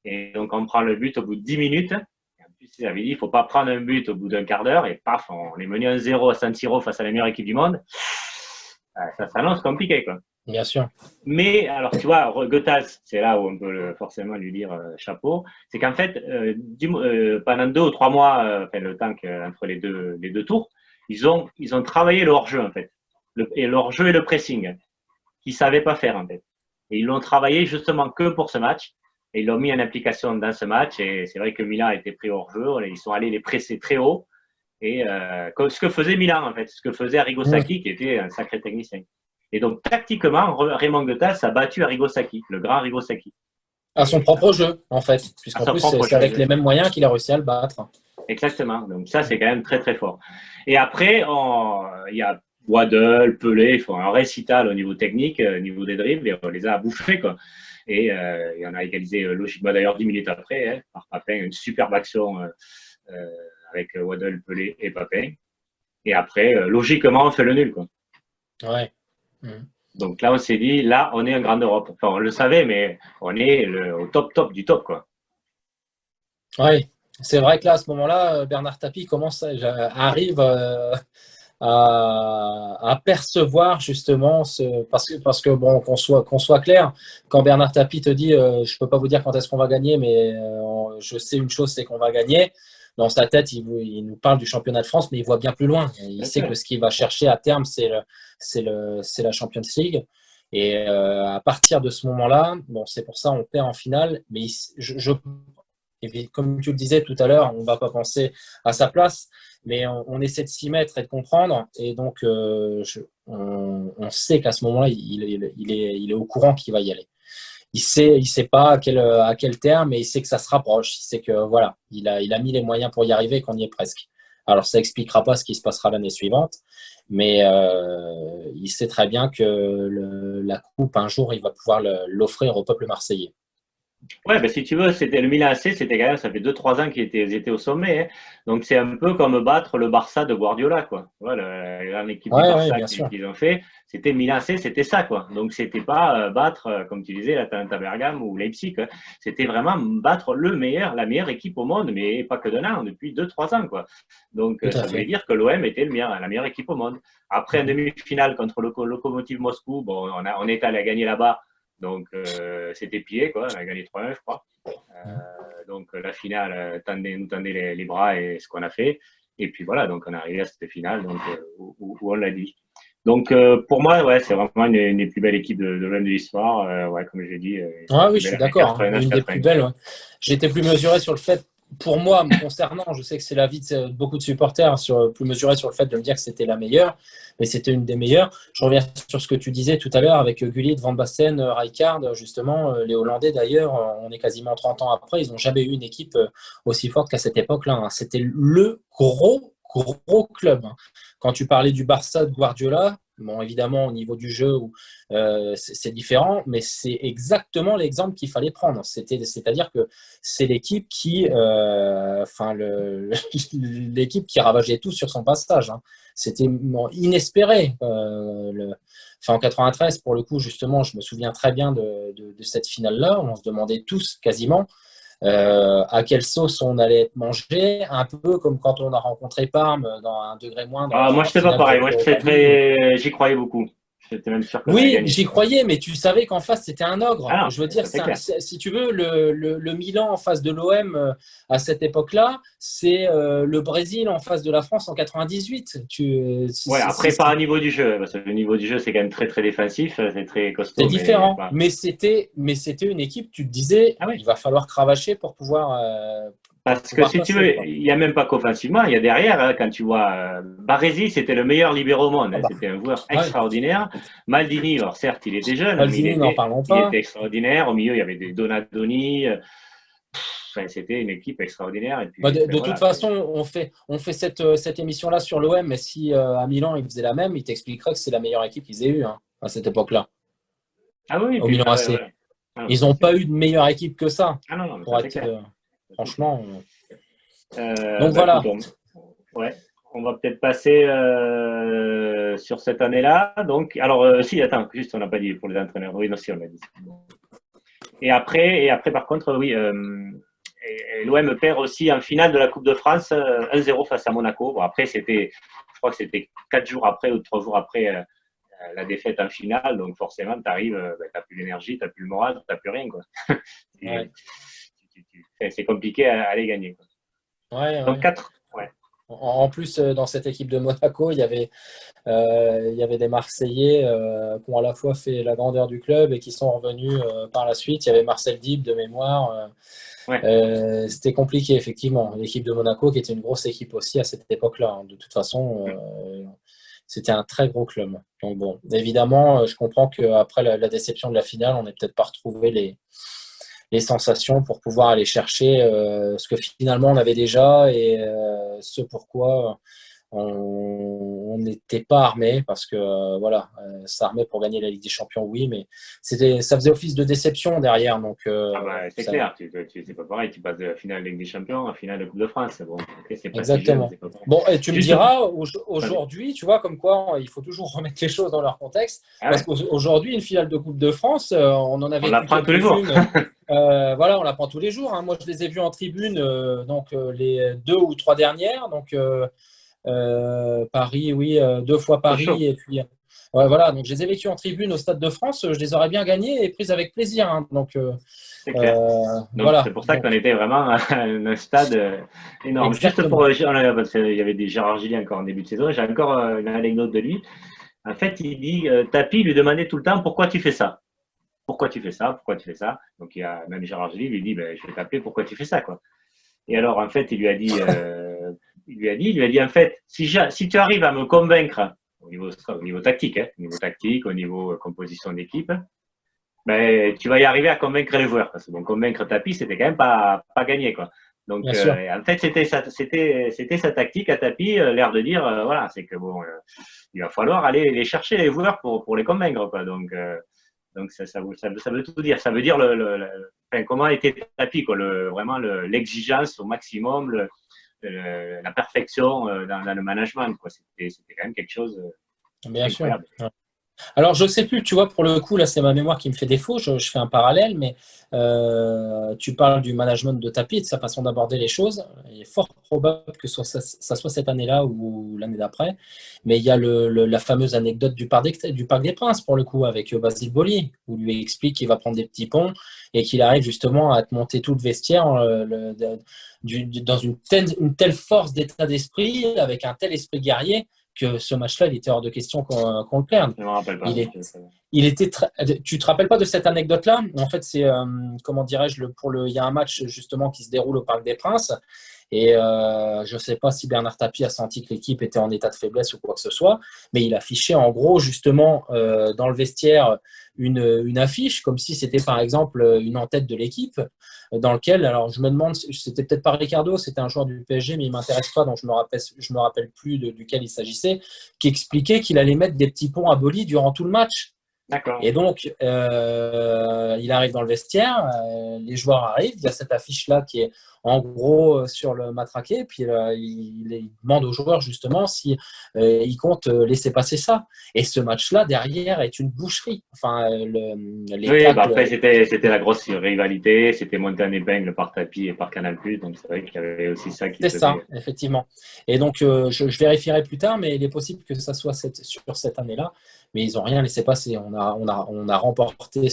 Et donc, on prend le but au bout de 10 minutes. Et en plus, ils avaient dit, il ne faut pas prendre un but au bout d'un quart d'heure. Et paf, on est mené 1-0 à San Siro face à la meilleure équipe du monde. Ça s'annonce compliqué, quoi. Bien sûr. Mais alors, tu vois, Goethals, c'est là où on peut forcément lui dire chapeau. C'est qu'en fait, pendant 2 ou 3 mois, le temps entre les deux tours, ils ont travaillé le hors-jeu, en fait. Et le hors-jeu et le pressing, qu'ils ne savaient pas faire, en fait. Et ils l'ont travaillé justement que pour ce match. Et ils l'ont mis en application dans ce match. Et c'est vrai que Milan a été pris hors-jeu. Ils sont allés les presser très haut. Et ce que faisait Milan, en fait, ce que faisait Arrigo Sacchi, qui était un sacré technicien. Et donc, tactiquement, Raymond Goethals a battu Arrigo Sacchi, le grand Arrigo Sacchi. À son propre jeu, en fait, À puisqu'en son plus, propre c'est jeu. avec les mêmes moyens qu'il a réussi à le battre. Exactement. Donc, ça, c'est quand même très, très fort. Et après, il y a Waddle, Pelé, ils font un récital au niveau technique, au niveau des dribbles, et on les a bouffés, quoi. Et on a égalisé logiquement, d'ailleurs, 10 minutes après, hein, par Papin, une superbe action avec Waddle, Pelé et Papin. Et après, logiquement, on fait le nul, quoi. Ouais. Donc là, on s'est dit, là, on est en grande Europe. Enfin, on le savait, mais on est au top du top, quoi. Ouais. c'est vrai que là, à ce moment-là, Bernard Tapie arrive à percevoir justement parce que bon, qu'on soit clair, quand Bernard Tapie te dit je peux pas vous dire quand est-ce qu'on va gagner, mais je sais une chose, c'est qu'on va gagner. Dans sa tête, il nous parle du championnat de France, mais il voit bien plus loin. Il sait que ce qu'il va chercher à terme, c'est la Champions League. Et à partir de ce moment-là, bon, c'est pour ça on perd en finale. Mais comme tu le disais tout à l'heure, on ne va pas penser à sa place, mais on essaie de s'y mettre et de comprendre. Et donc, on sait qu'à ce moment-là, il est au courant qu'il va y aller. Il sait pas à quel terme, mais il sait que ça se rapproche. Il sait que voilà, il a mis les moyens pour y arriver et qu'on y est presque. Alors, ça expliquera pas ce qui se passera l'année suivante, mais il sait très bien que la coupe, un jour, il va pouvoir l'offrir au peuple marseillais. Ouais, ben si tu veux, c'était le Milan AC, c'était quand même, ça fait 2-3 ans qu'ils étaient au sommet. Hein. Donc c'est un peu comme battre le Barça de Guardiola, quoi. Voilà, la grande équipe du Ouais, Barça bien sûr. qu'ils ont fait, c'était Milan AC, c'était ça, quoi. Donc c'était pas battre, comme tu disais, l'Atalanta Bergame ou Leipzig. Hein. C'était vraiment battre la meilleure équipe au monde, mais pas que de là, depuis 2-3 ans, quoi. Donc Tout à ça voulait fait. dire que l'OM était la meilleure équipe au monde. Après, en Mhm. demi-finale contre le Lokomotiv Moscou, bon, on est allé gagner là-bas. Donc, c'était plié, quoi. On a gagné 3-1, je crois. Donc, la finale nous tendait les bras et ce qu'on a fait. Et puis voilà, donc on est arrivé à cette finale donc, où on l'a dit. Donc, pour moi, ouais, c'est vraiment une des plus belles équipes de l'OM de l'histoire. Ouais, comme je l'ai dit, Ah oui, plus je suis belle année d'accord, hein. Une des plus 89-90. belles. Ouais. J'ai été plus mesuré sur le fait, pour moi, me concernant, je sais que c'est l'avis de beaucoup de supporters, plus mesuré sur le fait de me dire que c'était la meilleure, mais c'était une des meilleures. Je reviens sur ce que tu disais tout à l'heure avec Gullit, Van Basten, Rijkaard, justement, les Hollandais d'ailleurs, on est quasiment 30 ans après, ils n'ont jamais eu une équipe aussi forte qu'à cette époque-là. Hein. C'était le gros club. Hein. Quand tu parlais du Barça de Guardiola, bon, évidemment, au niveau du jeu, c'est différent, mais c'est exactement l'exemple qu'il fallait prendre. C'est-à-dire que c'est l'équipe l'équipe qui ravageait tout sur son passage. Hein. C'était inespéré. En 93, pour le coup, justement, je me souviens très bien de cette finale-là. On se demandait tous quasiment à quelle sauce on allait être mangé, un peu comme quand on a rencontré Parme dans un degré moindre Ah, moi, en je sais pas finale pareil. de Moi, l'Europa League. j'y croyais beaucoup. J'étais même sûr qu'on allait Oui, gagner. j'y croyais, mais tu savais qu'en face, c'était un ogre. Ah Je veux non, dire, ça c'est clair. si tu veux, le Milan en face de l'OM à cette époque-là, c'est le Brésil en face de la France en 98. Ouais, après, pas au niveau du jeu, parce que le niveau du jeu, c'est quand même très, très défensif, c'est très C'est costaud, mais différent, pas. mais c'était une équipe, tu te disais, Ah oui. il va falloir cravacher pour Parce que pouvoir si tu passer, veux, quoi. il n'y a même pas qu'offensivement, il y a derrière, hein, quand tu vois, Baresi, c'était le meilleur libéro au monde, Ah hein, bah, c'était un joueur ouais. extraordinaire. Maldini, alors certes, il était jeune, mais Maldini, n'en parlons il pas. était extraordinaire. Au milieu, il y avait des Donadoni. Enfin, c'était une équipe extraordinaire. Et Bah, puis, enfin, de toute voilà. façon, on fait cette émission-là sur l'OM, mais si à Milan, ils faisaient la même, ils t'expliqueraient que c'est la meilleure équipe qu'ils aient eue hein, à cette époque-là, Ah oui, et au puis, Milan ouais, AC. ouais. Ah non, mais Ils ça, n'ont pas c'est. eu de meilleure équipe que ça, Ah non, non, mais ça, pour c'est être clair. Ça, c'est clair. franchement. Donc Bah, écoute, voilà. ouais, on va peut-être passer sur cette année-là. Donc, alors, si, attends, juste, on n'a pas dit pour les entraîneurs. Oui, non, si, on l'a dit. Et après, par contre, oui, l'OM perd aussi en finale de la Coupe de France 1-0 face à Monaco. Bon, après, je crois que c'était 4 jours après ou 3 jours après la défaite en finale. Donc, forcément, tu arrives, tu n'as plus l'énergie, tu n'as plus le moral, tu n'as plus rien. Quoi. Ouais, C'est compliqué à aller gagner. Quoi. ouais, Donc, ouais. 4. Ouais. En plus, dans cette équipe de Monaco, il y avait des Marseillais qui ont à la fois fait la grandeur du club et qui sont revenus par la suite. Il y avait Marcel Dib de mémoire. Ouais. C'était compliqué, effectivement. L'équipe de Monaco, qui était une grosse équipe aussi à cette époque-là. Hein. De toute façon, c'était un très gros club. Donc bon, évidemment, je comprends qu'après la déception de la finale, on n'ait peut-être pas retrouvé les sensations pour pouvoir aller chercher ce que finalement on avait déjà et ce pourquoi on n'était pas armé parce que voilà, s'armer pour gagner la Ligue des Champions, oui, mais ça faisait office de déception derrière. Donc, Ah bah, c'est clair, c'est pas pareil, tu passes de la finale de Ligue des Champions à la finale de Coupe de France. Bon, ok, c'est pas si jeune, exactement. c'est pas pareil. Bon, et tu me Juste, diras, vas-y. aujourd'hui, tu vois, comme quoi il faut toujours remettre les choses dans leur contexte, Ah parce ouais, qu'aujourd'hui, une finale de Coupe de France, on en a on vécu l'apprend tous les jours. quelques-unes. Voilà, on la prend tous les jours, hein. Moi, je les ai vus en tribune, les 2 ou 3 dernières. Donc, Paris, oui, 2 fois Trop chaud, Paris. Et puis, ouais, voilà, donc je les ai vécus en tribune au Stade de France. Je les aurais bien gagnés et prises avec plaisir, hein. Donc, c'est clair. Donc c'est voilà. pour ça Donc, qu'on était vraiment à un stade énorme. Juste pour, exactement. parce qu'il y avait des Gérard Gillet encore en début de saison, j'ai encore une anecdote de lui. En fait, il dit, Tapi lui demandait tout le temps pourquoi tu fais ça. Pourquoi tu fais ça? Pourquoi tu fais ça? Donc il y a même Gérard Gillet lui dit, ben, je vais t'appeler, pourquoi tu fais ça, quoi. Et alors en fait, il lui a dit en fait, si tu arrives à me convaincre au niveau tactique, hein, au niveau tactique, au niveau composition d'équipe, ben, tu vas y arriver à convaincre les joueurs. Parce que bon, convaincre Tapi, c'était quand même pas gagné, quoi. Donc, Bien sûr. en fait, c'était sa tactique à Tapi, l'air de dire, voilà, c'est que bon, il va falloir aller les chercher les joueurs pour les convaincre, quoi. Donc ça veut tout dire. Ça veut dire enfin, comment était Tapi, quoi, vraiment l'exigence au maximum, la perfection dans le management, quoi. C'était quand même quelque chose Bien sûr. d'incroyable. Ouais. Alors, je ne sais plus, tu vois, pour le coup, là, c'est ma mémoire qui me fait défaut. Je fais un parallèle, mais tu parles du management de Tapi et de sa façon d'aborder les choses. Il est fort probable que ça soit cette année-là ou l'année d'après. Mais il y a la fameuse anecdote du Parc des Princes, pour le coup, avec Basile Boli, où il lui explique qu'il va prendre des petits ponts et qu'il arrive justement à te monter tout le vestiaire dans une telle force d'état d'esprit, avec un tel esprit guerrier, que ce match-là, il était hors de question qu'on le perde. Je ne me rappelle pas. Il est, il était Tu te rappelles pas de cette anecdote-là? En fait, c'est, comment dirais-je, il y a un match justement qui se déroule au Parc des Princes. Et je ne sais pas si Bernard Tapie a senti que l'équipe était en état de faiblesse ou quoi que ce soit, mais il affichait en gros justement dans le vestiaire une affiche, comme si c'était par exemple une en-tête de l'équipe, dans lequel, alors je me demande, c'était peut-être pas Ricardo, c'était un joueur du PSG, mais il ne m'intéresse pas, donc je me rappelle plus duquel il s'agissait, qui expliquait qu'il allait mettre des petits ponts abolis durant tout le match. D'accord. Et donc, il arrive dans le vestiaire, les joueurs arrivent, il y a cette affiche-là qui est en gros sur le matraqué, puis il demande aux joueurs justement si ils comptent laisser passer ça. Et ce match-là, derrière, est une boucherie. Enfin, les Oui, bah tacles, après, c'était la grosse rivalité, c'était monté en épingle par Tapi et par Canal+, donc c'est vrai qu'il y avait aussi ça qui c'est ça, faisait. effectivement. Et donc, je vérifierai plus tard, mais il est possible que ça soit sur cette année-là. Mais ils n'ont rien laissé passer. On a remporté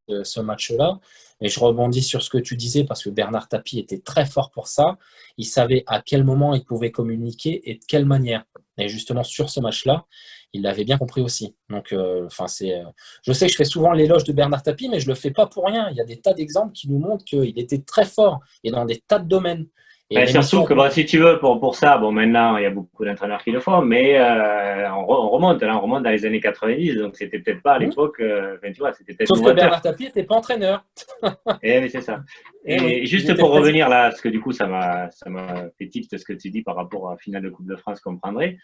ce match-là. Et je rebondis sur ce que tu disais, parce que Bernard Tapie était très fort pour ça. Il savait à quel moment il pouvait communiquer et de quelle manière. Et justement, sur ce match-là, il l'avait bien compris aussi. Donc, je sais que je fais souvent l'éloge de Bernard Tapie, mais je ne le fais pas pour rien. Il y a des tas d'exemples qui nous montrent qu'il était très fort et dans des tas de domaines. Et Mais surtout l'émission. que bon, si tu veux, pour ça, bon, maintenant, il y a beaucoup d'entraîneurs qui le font, mais on remonte, là, on remonte dans les années 90, donc c'était peut-être pas à Hmm. l'époque, enfin, tu vois, c'était peut-être Sauf que Bernard novateur. Tapie n'était pas entraîneur. Et c'est ça. Eh oui, Et il juste était pour président. revenir là, parce que du coup, ça m'a fait tilt ce que tu dis par rapport à la finale de Coupe de France qu'on prendrait.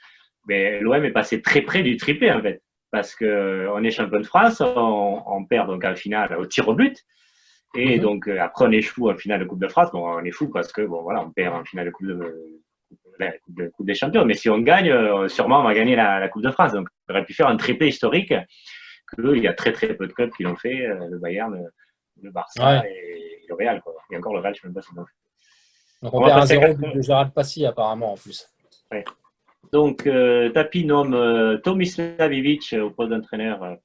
Mais l'OM est passé très près du triplé, en fait. Parce que on est champion de France, on perd donc en finale au tir au but. Et Mhm. donc, après, on échoue en finale de Coupe de France. Bon, on est fou parce que, bon, voilà, on perd en finale de Coupe des Champions. Mais si on gagne, sûrement, on va gagner la Coupe de France. Donc, on aurait pu faire un triplé historique qu'il y a très, très peu de clubs qui l'ont fait. Le Bayern, le Barça Ouais. et le Real, quoi. Et encore le Real, je ne sais même pas si l'ont fait. Donc on On va perd un passer à 0 4. au but de Gérald Passy apparemment en plus. Ouais. Donc, Tapi nomme Tomislav Ivic au poste d'entraîneur.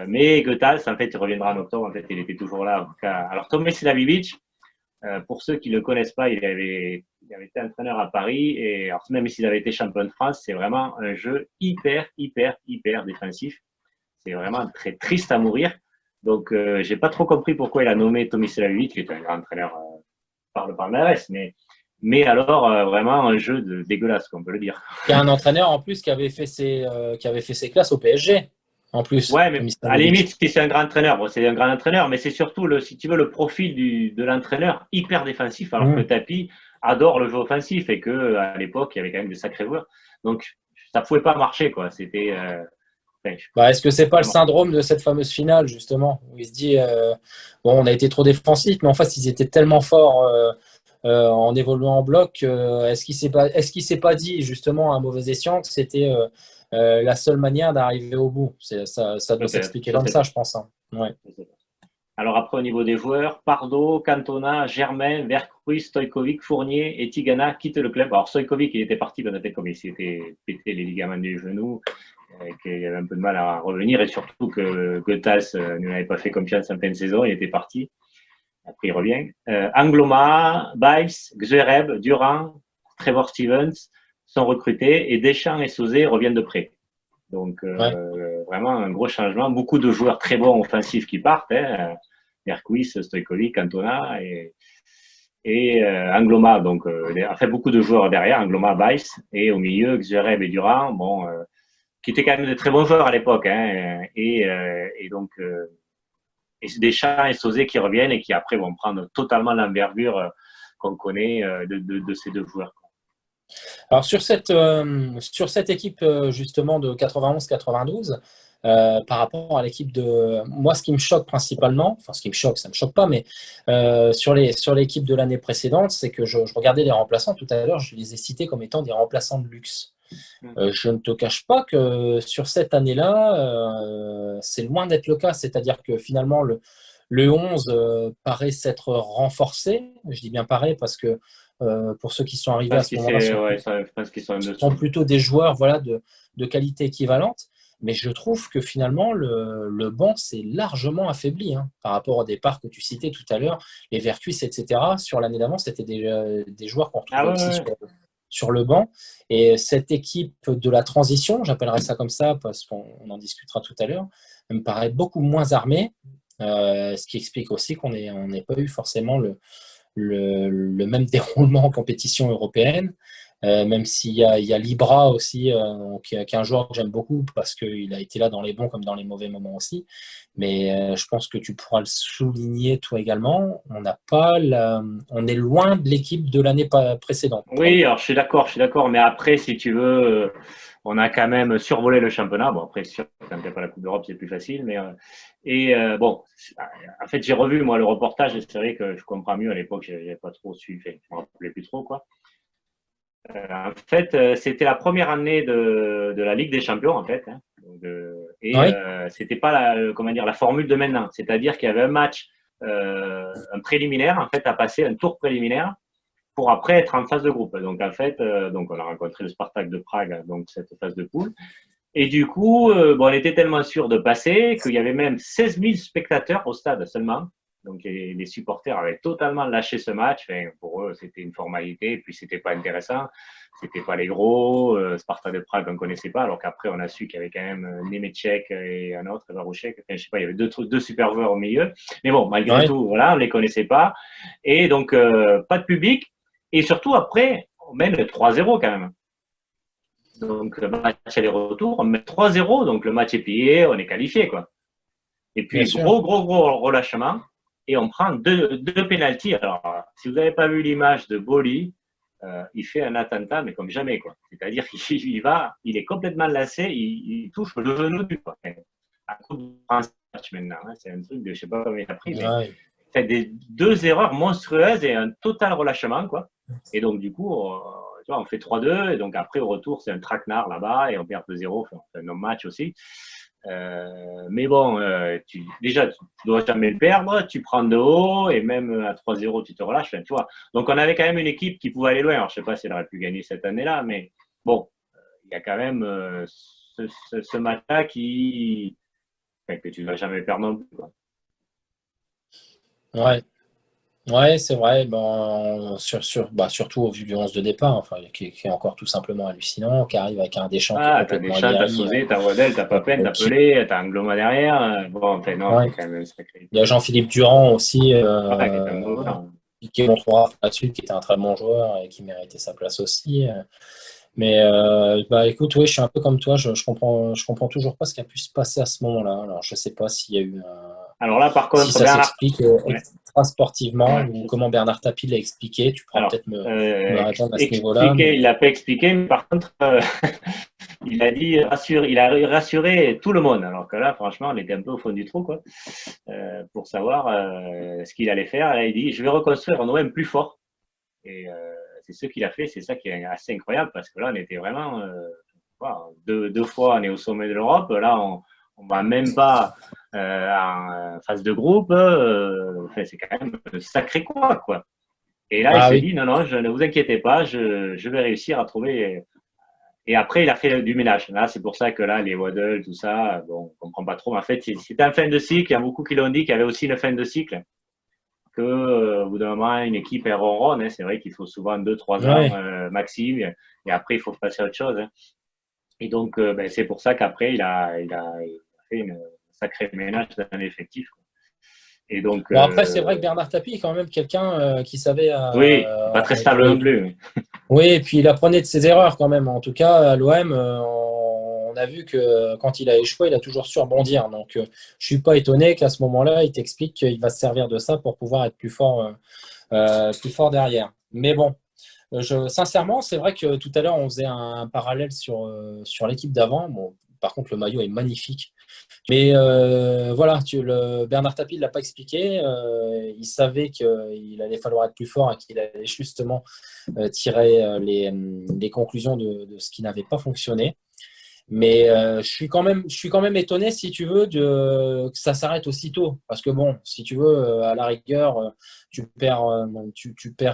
Mais Goethals, en fait, il reviendra en octobre. En fait, il était toujours là. Alors, Tomislav Ivic, pour ceux qui ne le connaissent pas, il avait été entraîneur à Paris. Et alors, même s'il avait été champion de France, c'est vraiment un jeu hyper, hyper, hyper défensif. C'est vraiment très triste à mourir. Donc, je n'ai pas trop compris pourquoi il a nommé Tomislav Ivic, qui est un grand entraîneur par le palmarès. Mais alors, vraiment un jeu dégueulasse, on peut le dire. Il y a un entraîneur en plus qui avait fait ses classes au PSG en plus, Ouais, mais Tomi à la limite, Stanovic. si c'est un grand entraîneur, bon, c'est un grand entraîneur, mais c'est surtout, si tu veux, le profil de l'entraîneur hyper défensif, alors que Mmh. Tapi, adore le jeu offensif et que à l'époque, il y avait quand même des sacrés joueurs. Donc, ça pouvait pas marcher, quoi. C'était. Bah, est-ce que c'est pas le syndrome de cette fameuse finale, justement, où il se dit bon, on a été trop défensif, mais en face, ils étaient tellement forts en évoluant en bloc. Est-ce qu'il s'est pas dit, justement, à un mauvais escient, que c'était la seule manière d'arriver au bout? Ça doit Peut-être, s'expliquer je comme sais ça, pas. je pense, hein. Ouais. Je sais pas. Alors après, au niveau des joueurs, Pardo, Cantona, Germain, Vercruis, Stojkovic, Fournier et Tigana quittent le club. Alors Stojkovic, il était parti peut-être comme il s'était pété les ligaments du genou, et qu'il avait un peu de mal à revenir, et surtout que Goethals ne lui avait pas fait confiance en fin de saison, il était parti. Après, il revient. Angloma, Biles, Xereb, Durand, Trevor Stevens sont recrutés, et Deschamps et Sauzé reviennent de près. Donc, Ouais. vraiment un gros changement. Beaucoup de joueurs très bons offensifs qui partent. Merkuis, Stojkovic, Cantona et Angloma. Donc, en fait, beaucoup de joueurs derrière. Angloma, Weiss. Et au milieu, Xereb et Durand. Bon, qui étaient quand même de très bons joueurs à l'époque. Et donc, et Deschamps et Sauzé qui reviennent et qui après vont prendre totalement l'envergure qu'on connaît de ces deux joueurs. Alors sur cette équipe justement de 91-92, par rapport à l'équipe de... Moi, ce qui me choque principalement, enfin ce qui me choque, ça ne me choque pas, mais sur l'équipe de l'année précédente, c'est que je regardais les remplaçants tout à l'heure, je les ai cités comme étant des remplaçants de luxe. Je ne te cache pas que sur cette année-là, c'est loin d'être le cas, c'est-à-dire que finalement le 11 paraît s'être renforcé. Je dis bien paraît parce que pour ceux qui sont Je arrivés à pense ce qu'ils moment-là, ouais, je pense qu'ils sont en sont dessous. plutôt des joueurs voilà, de qualité équivalente. Mais je trouve que finalement, le banc s'est largement affaibli hein, par rapport au départ que tu citais tout à l'heure, les Vercuis, etc. Sur l'année d'avant, c'était des joueurs qu'on Ah retrouvait ouais, aussi ouais. sur le banc. Et cette équipe de la transition, j'appellerais ça comme ça parce qu'on en discutera tout à l'heure, me paraît beaucoup moins armée, ce qui explique aussi qu'on n'ait pas eu forcément le même déroulement en compétition européenne. Même s'il y a Libra aussi, qui est un joueur que j'aime beaucoup parce qu'il a été là dans les bons comme dans les mauvais moments aussi. Mais je pense que tu pourras le souligner toi également. On est loin de l'équipe de l'année précédente. Oui, alors je suis d'accord, mais après, si tu veux, on a quand même survolé le championnat. Bon, après, c'est sûr, quand t'as pas la Coupe d'Europe, c'est plus facile, mais bon, en fait, j'ai revu moi le reportage et c'est vrai que je comprends mieux. À l'époque, j'avais pas trop suivi, enfin, je me rappelais plus trop quoi. En fait, c'était la première année de la Ligue des Champions en fait, hein, et Oui, c'était pas comment dire la formule de maintenant, c'est-à-dire qu'il y avait un match, un préliminaire en fait à passer, un tour préliminaire pour après être en phase de groupe. Donc en fait, donc on a rencontré le Spartak de Prague, donc cette phase de poule. Et du coup, bon, on était tellement sûr de passer qu'il y avait même 16 000 spectateurs au stade seulement. Donc les supporters avaient totalement lâché ce match. Enfin, pour eux, c'était une formalité. Et puis c'était pas intéressant. C'était pas les gros. Spartak de Prague, on ne connaissait pas. Alors qu'après, on a su qu'il y avait quand même Nemeček et un autre, Varouchek. Enfin, je sais pas, il y avait deux super joueurs au milieu. Mais bon, malgré oui, tout, voilà, on les connaissait pas. Et donc, pas de public. Et surtout, après, on mène 3-0 quand même. Donc, le match aller-retour, on met 3-0, donc le match est plié, on est qualifié, quoi. Et bien puis, sûr. gros relâchement, et on prend deux pénaltys. Alors, si vous n'avez pas vu l'image de Boli, il fait un attentat, mais comme jamais, quoi. C'est-à-dire qu'il va, il est complètement lassé, il touche le genou du quoi. À coup de match maintenant, hein, c'est un truc de, je sais pas comment il a pris, mais Ouais. fait deux erreurs monstrueuses et un total relâchement, quoi. Et donc, du coup, tu vois, on fait 3-2, et donc après, au retour, c'est un traquenard là-bas, et on perd 2-0, enfin, on fait un non-match aussi. Mais bon, déjà, tu ne dois jamais le perdre, tu prends de haut, et même à 3-0, tu te relâches, enfin, tu vois. Donc, on avait quand même une équipe qui pouvait aller loin. Alors, je ne sais pas si elle aurait pu gagner cette année-là, mais bon, il y a quand même ce match-là enfin, que tu ne vas jamais perdre non plus, quoi. Ouais. Ouais, c'est vrai. Bon, surtout au vu du 11 de départ, enfin, qui est encore tout simplement hallucinant, qui arrive avec un Deschamps qui est Ah, t'as complètement Deschamps, t'as aguerri, Sauzé, t'as Waddell, t'as Papen, t'as qui, Pelé, t'as Angloma derrière. Bon, enfin, non, ouais. c'est quand même un sacré Il y a équipe. Jean-Philippe Durand aussi, Ouais, qui est un beau joueur. qui montrera là-dessus, qui était un très bon joueur et qui méritait sa place aussi. Mais bah écoute, oui, je suis un peu comme toi, je comprends toujours pas ce qui a pu se passer à ce moment-là. Alors je sais pas s'il y a eu Alors là, par Si contre, ça Bernard, s'explique ouais, extra sportivement, ouais, ou c'est ça. comment Bernard Tapie l'a expliqué, tu pourras Alors, peut-être me répondre à ce niveau-là. expliquer, il l'a pas expliqué, mais par contre, il a dit il a rassuré tout le monde. Alors que là, franchement, on était un peu au fond du trou, quoi, pour savoir ce qu'il allait faire. Et il dit, je vais reconstruire un OM plus fort. Et c'est ce qu'il a fait. C'est ça qui est assez incroyable parce que là, on était vraiment voilà, deux fois, on est au sommet de l'Europe. Là, on va même pas en phase de groupe. Enfin, c'est quand même un sacré quoi. Et là, il Ah se oui, dit, non, non, ne vous inquiétez pas, je vais réussir à trouver. Et après, il a fait du ménage. Là, c'est pour ça que là, les waddles, tout ça, bon, on comprend pas trop. Mais en fait, c'était un fin de cycle. Il y a beaucoup qui l'ont dit qu'il y avait aussi une fin de cycle. Que, au bout d'un moment, une équipe est ronronne. Hein. C'est vrai qu'il faut souvent 2, 3 ans ouais. maximum. Et après, il faut passer à autre chose. Hein. Et donc, ben, c'est pour ça qu'après, il a fait une sacré ménage dans l'effectif. Et donc, Bon, après, c'est vrai que Bernard Tapie est quand même quelqu'un qui savait. oui, pas très stable non plus. Oui, et puis il apprenait de ses erreurs quand même. En tout cas, à l'OM, on a vu que quand il a échoué, il a toujours su rebondir. Donc, je suis pas étonné qu'à ce moment-là, il t'explique qu'il va se servir de ça pour pouvoir être plus fort derrière. Mais bon, sincèrement, c'est vrai que tout à l'heure, on faisait un parallèle sur l'équipe d'avant. Bon, par contre, le maillot est magnifique. Mais voilà, Bernard Tapie ne l'a pas expliqué. Il savait qu'il allait falloir être plus fort et qu'il allait justement tirer les conclusions de ce qui n'avait pas fonctionné. Mais je suis quand même étonné, si tu veux, que ça s'arrête aussitôt. Parce que bon, si tu veux, à la rigueur, tu perds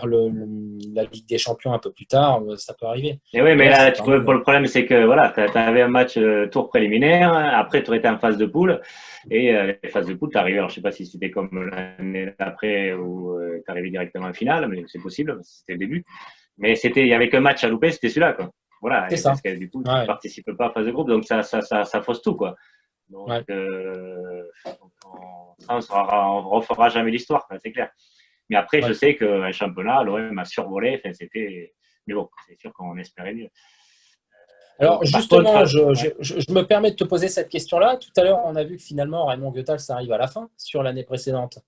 la Ligue des Champions un peu plus tard, ça peut arriver. Et oui, Mais mais là, là, c'est tu quand peux, même. pour le problème, c'est que voilà, tu avais un match tour préliminaire, après tu aurais été en phase de poule, et les phases de poule, tu arrivé, alors je sais pas si c'était comme l'année d'après ou tu arrivé directement en finale, mais c'est possible, c'était le début. Mais il y avait qu'un match à louper, c'était celui-là, quoi. Voilà, C'est et ça. parce que du coup, tu Ouais, participes pas à phase de groupe, donc ça fausse tout, quoi. Donc, ouais, on refera jamais l'histoire, c'est clair. Mais après, je ouais. sais qu'un championnat, l'OM a survolé, enfin, c'était. Mais bon, c'est sûr qu'on espérait mieux. Alors Donc, par justement, contre, je me permets de te poser cette question-là. Tout à l'heure, on a vu que finalement, Raymond Goethals arrive à la fin sur l'année précédente.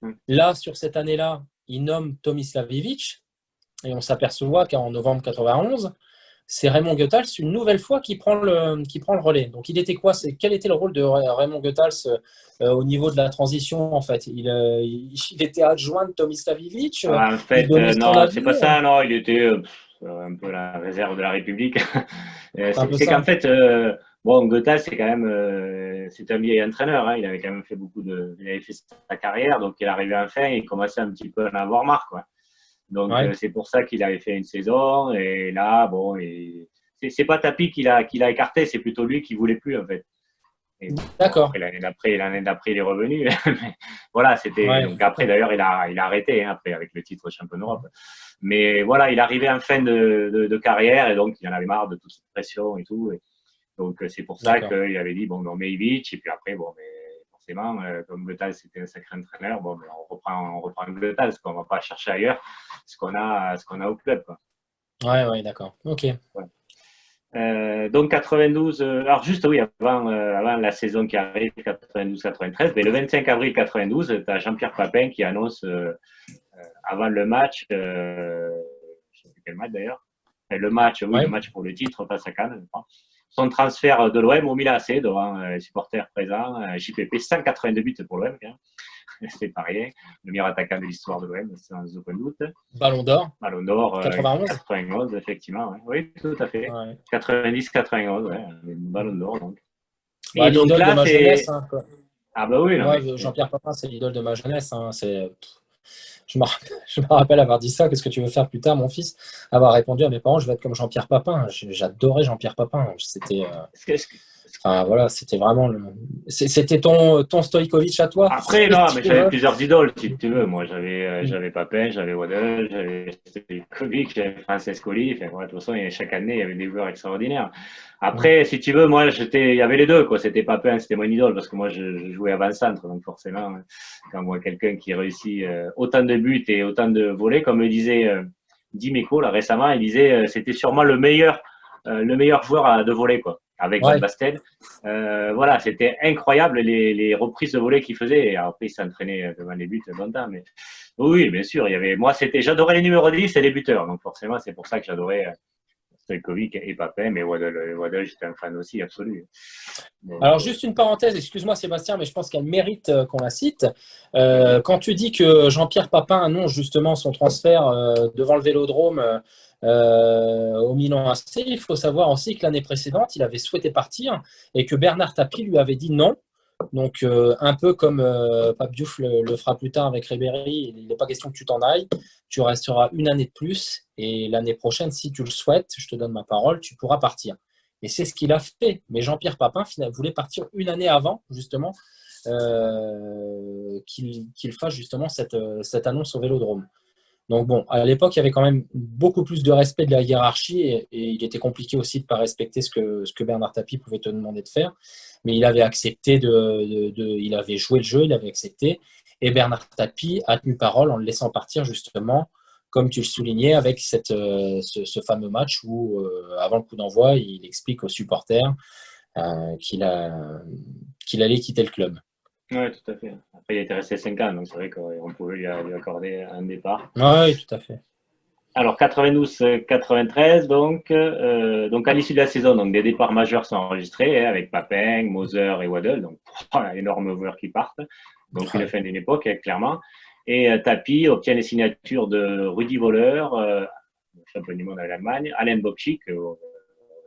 ouais. Là, sur cette année-là, il nomme Tomislav Ivic et on s'aperçoit qu'en novembre 91, c'est Raymond Goethals une nouvelle fois qui prend le relais. Donc, quel était le rôle de Raymond Goethals au niveau de la transition en fait il était adjoint de Tomislav Ivic, En il fait, donnait son non, c'est pas avis, ça, non, il était un peu la réserve de la République. c'est un peu C'est qu'en ça. fait, bon, Gotha, c'est quand même, c'est un vieil entraîneur, hein, il avait quand même fait il avait fait sa carrière, donc il arrivait à la fin, il commençait un petit peu à en avoir marre, quoi. Donc, Ouais, c'est pour ça qu'il avait fait une saison, et là, bon, c'est pas Tapi qui l'a écarté, c'est plutôt lui qui voulait plus, en fait. Et bon, d'accord. après, l'année d'après, il est revenu. Mais voilà, c'était. Ouais. Donc après, d'ailleurs, il a arrêté hein, après avec le titre champion d'Europe. Mais voilà, il arrivait en fin de carrière et donc il en avait marre de toute cette pression et tout. Et donc c'est pour ça D'accord. qu'il avait dit bon, on met Ivic et puis après, bon, mais forcément, comme Goethals c'était un sacré entraîneur, bon, mais on reprend Goethals, on va pas chercher ailleurs ce qu'on a au club. Quoi. Ouais, ouais, d'accord. Ok. Ouais. Donc 92, alors juste oui, avant la saison qui arrive, 92-93, mais le 25 avril 92, tu as Jean-Pierre Papin qui annonce avant le match, je ne sais plus quel match d'ailleurs, le match, oui, le Ouais. match pour le titre face à Cannes, son transfert de l'OM au Milan AC devant les supporters présents, JPP, 182 buts pour l'OM, c'est pas rien, le meilleur attaquant de l'histoire de l'OM, sans aucun doute. Ballon d'or, Ballon d'Or 91. 91, effectivement. Ouais. Oui, tout à fait. Ouais. 90-91, ouais, Ballon d'Or. Donc. Bah, Et donc l'idole de là, ma jeunesse, c'est. hein, quoi. Ah bah oui, non, Moi, mais c'est. Jean-Pierre Papin, c'est l'idole de ma jeunesse, hein. Je me rappelle avoir dit ça. Qu'est-ce que tu veux faire plus tard, mon fils? Avoir répondu à mes parents, je vais être comme Jean-Pierre Papin. J'adorais Jean-Pierre Papin. Enfin, voilà, c'était vraiment c'était ton Stoïkovic à toi, Après, si non, mais tu j'avais veux. plusieurs idoles, si tu veux. Moi, j'avais Papin, j'avais Waddle, j'avais Stojkovic, j'avais Francescoli. Enfin, ouais, de toute façon, chaque année, il y avait des joueurs extraordinaires. Mm. Après, si tu veux, moi, il y avait les deux, quoi. C'était Papin, c'était mon idole, parce que moi, je jouais avant-centre. Donc, forcément, hein, quand moi, quelqu'un qui réussit autant de buts et autant de volets, comme le disait Dimeco, là, récemment, il disait c'était sûrement le meilleur joueur de volley, quoi. avec Van Ouais. Basten. Voilà, c'était incroyable les reprises de volée qu'il faisait. Et après, il s'entraînait devant les buts longtemps. Mais oui, bien sûr, il y avait. Moi, j'adorais les numéros 10 et les buteurs. Donc forcément, c'est pour ça que j'adorais Stojkovic et Papin. Mais Waddle, j'étais un fan aussi absolu. Donc, Alors, juste une parenthèse, excuse-moi Sébastien, mais je pense qu'elle mérite qu'on la cite. vas-y. Quand tu dis que Jean-Pierre Papin annonce justement son transfert devant le Vélodrome au Milan AC, il faut savoir aussi que l'année précédente, il avait souhaité partir et que Bernard Tapie lui avait dit non. Donc, un peu comme Pape Diouf le fera plus tard avec Ribéry, il n'est pas question que tu t'en ailles. Tu resteras une année de plus et l'année prochaine, si tu le souhaites, je te donne ma parole, tu pourras partir. Et c'est ce qu'il a fait. Mais Jean-Pierre Papin voulait partir une année avant, justement, qu'il fasse justement cette annonce au Vélodrome. Donc bon, à l'époque, il y avait quand même beaucoup plus de respect de la hiérarchie et il était compliqué aussi de ne pas respecter ce que Bernard Tapie pouvait te demander de faire. Mais il avait accepté il avait joué le jeu, il avait accepté. Et Bernard Tapie a tenu parole en le laissant partir justement, comme tu le soulignais, avec ce fameux match où, avant le coup d'envoi, il explique aux supporters qu'il allait quitter le club. Oui, tout à fait. Après, il était resté 5 ans, donc c'est vrai qu'on pouvait lui accorder un départ. Oui, tout à fait. Alors 92-93, donc à l'issue de la saison, donc des départs majeurs sont enregistrés avec Papin, Moser et Waddle, donc énormes joueurs qui partent. Donc une fin d'une époque, clairement. Et Tapie obtient les signatures de Rudi Voller, champion du monde à l'Allemagne, Alain Bokchik, on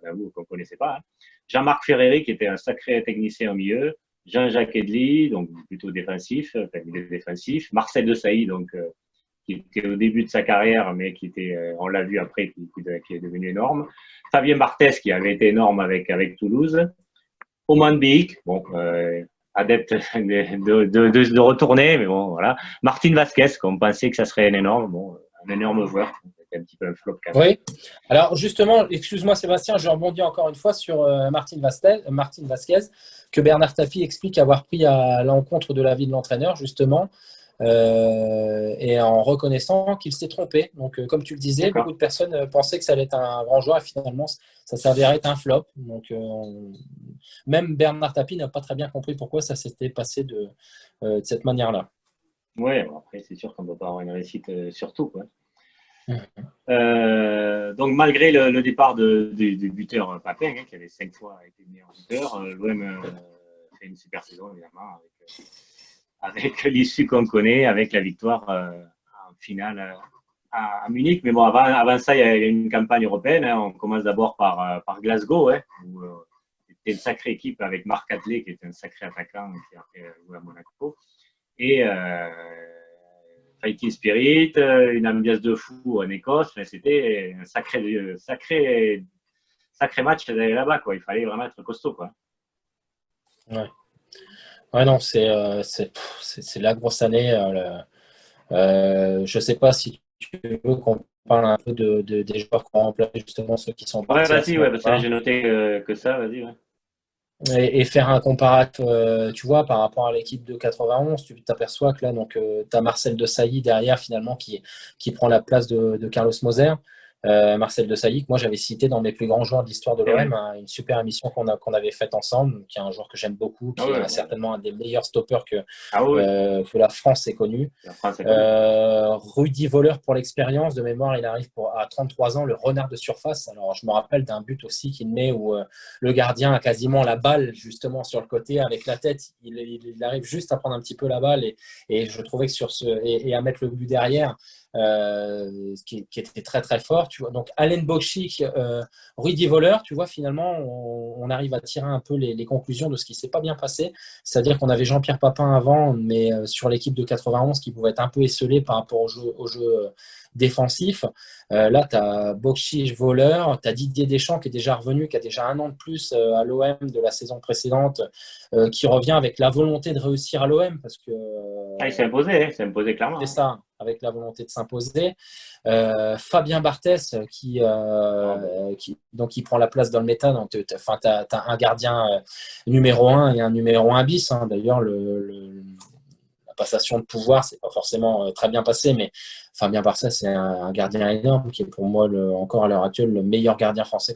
avoue qu'on ne connaissait pas, hein. Jean-Marc Ferreri, qui était un sacré technicien au milieu, Jean-Jacques Edli, donc plutôt défensif, milieu défensif, Marcel Desailly, donc qui était au début de sa carrière, mais qui était, on l'a vu après, qui est devenu énorme. Fabien Barthez, qui avait été énorme avec Toulouse. Oman Beek, bon, adepte de retourner, mais bon, voilà. Martin Vasquez, qu'on pensait que ça serait un énorme joueur. C'était un petit peu un flop quand même. Oui. Alors justement, excuse-moi Sébastien, je rebondis encore une fois sur Martin Vasquez, que Bernard Tapie explique avoir pris à l'encontre de l'avis de l'entraîneur, justement, et en reconnaissant qu'il s'est trompé. Donc, comme tu le disais, beaucoup de personnes pensaient que ça allait être un grand joueur et finalement, ça s'avérait être un flop. Donc, même Bernard Tapie n'a pas très bien compris pourquoi ça s'était passé de cette manière-là. Oui, bon, après, c'est sûr qu'on ne peut pas avoir une réussite sur tout, quoi. Donc, malgré le départ du buteur Papin, hein, qui avait 5 fois été meilleur buteur, l'OM fait une super saison, évidemment, avec l'issue qu'on connaît, avec la victoire en finale à Munich. Mais bon, avant ça, il y a une campagne européenne. Hein. On commence d'abord par Glasgow, hein, où c'était une sacrée équipe avec Marc Atley, qui était un sacré attaquant, qui a après joué à Monaco. Et Fighting Spirit, une ambiance de fou en Écosse. C'était un sacré match d'aller là-bas, quoi. Il fallait vraiment être costaud, quoi. Ouais. Ouais, non, c'est la grosse année. Je ne sais pas si tu veux qu'on parle un peu des joueurs qui ont remplacé justement ceux qui sont Ouais, partis. vas-y, parce que j'ai noté que ça, vas-y, ouais. Et faire un comparatif, tu vois, par rapport à l'équipe de 91, tu t'aperçois que là, tu as Marcel Desailly derrière, finalement, qui prend la place de Carlos Moser. Marcel Desailly, que moi j'avais cité dans mes plus grands joueurs de l'histoire de l'OM, hein, une super émission qu'on avait faite ensemble, qui est un joueur que j'aime beaucoup, qui est certainement un des meilleurs stoppers que la France ait connu. Rudi Voller pour l'expérience, de mémoire, il arrive à 33 ans, le renard de surface. Alors je me rappelle d'un but aussi qu'il met où le gardien a quasiment la balle justement sur le côté avec la tête. Il arrive juste à prendre un petit peu la balle et je trouvais que et à mettre le but derrière. Qui était très très fort, tu vois. Donc Alain Bokchik, Rudi Voller, tu vois, finalement on arrive à tirer un peu les conclusions de ce qui s'est pas bien passé, c'est-à-dire qu'on avait Jean-Pierre Papin avant, mais sur l'équipe de 91 qui pouvait être un peu esselé par rapport au jeu défensif. Là, tu as Bokchik, Voller, tu as Didier Deschamps qui est déjà revenu, qui a déjà un an de plus à l'OM de la saison précédente, qui revient avec la volonté de réussir à l'OM parce que il s'est imposé clairement. C'est ça, avec la volonté de s'imposer. Fabien Barthez qui prend la place dans le méta. Donc, tu as un gardien numéro 1 et un numéro 1 bis. Hein. D'ailleurs, la passation de pouvoir, c'est pas forcément très bien passé, mais Fabien Barthez, c'est un gardien énorme qui est pour moi, encore à l'heure actuelle, le meilleur gardien français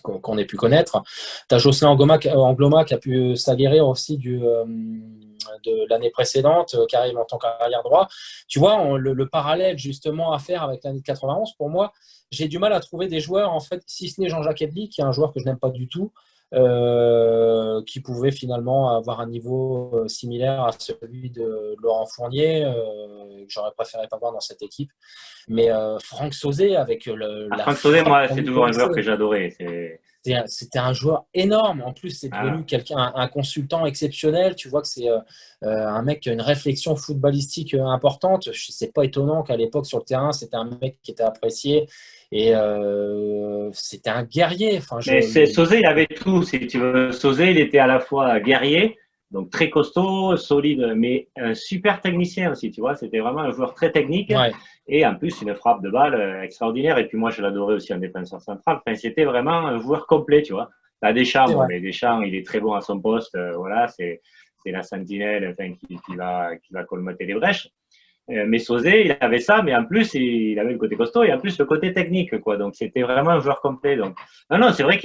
qu'on ait pu connaître. Tu as Jocelyn Angloma qui a pu s'aguerrir aussi de l'année précédente, qui arrive en tant qu'arrière droit. Tu vois, le parallèle justement à faire avec l'année de 91, pour moi, j'ai du mal à trouver des joueurs, en fait, si ce n'est Jean-Jacques Edli, qui est un joueur que je n'aime pas du tout, qui pouvait finalement avoir un niveau similaire à celui de Laurent Fournier, que j'aurais préféré pas voir dans cette équipe. Mais Franck Sauzet, avec la Franck Sauzet, frappe moi, qu'on c'est lui toujours un joueur connaissait. que j'adorais. C'était un joueur énorme. En plus, c'est devenu un consultant exceptionnel. Tu vois que c'est un mec qui a une réflexion footballistique importante. C'est pas étonnant qu'à l'époque, sur le terrain, c'était un mec qui était apprécié. Et c'était un guerrier. Enfin, Mais Sauzet, il avait tout, si tu veux. Sauzet, il était à la fois guerrier, donc très costaud, solide, mais un super technicien aussi, tu vois. C'était vraiment un joueur très technique. ouais. Et en plus, une frappe de balle extraordinaire. Et puis moi, je l'adorais aussi en défenseur central. Enfin, c'était vraiment un joueur complet, tu vois. T'as Deschamps, bon, mais Deschamps, il est très bon à son poste. Voilà, c'est la sentinelle, enfin, qui va colmater les brèches. Mais Sauzet, il avait ça, mais en plus, il avait le côté costaud et en plus le côté technique, quoi. Donc, c'était vraiment un joueur complet. Donc, non, c'est vrai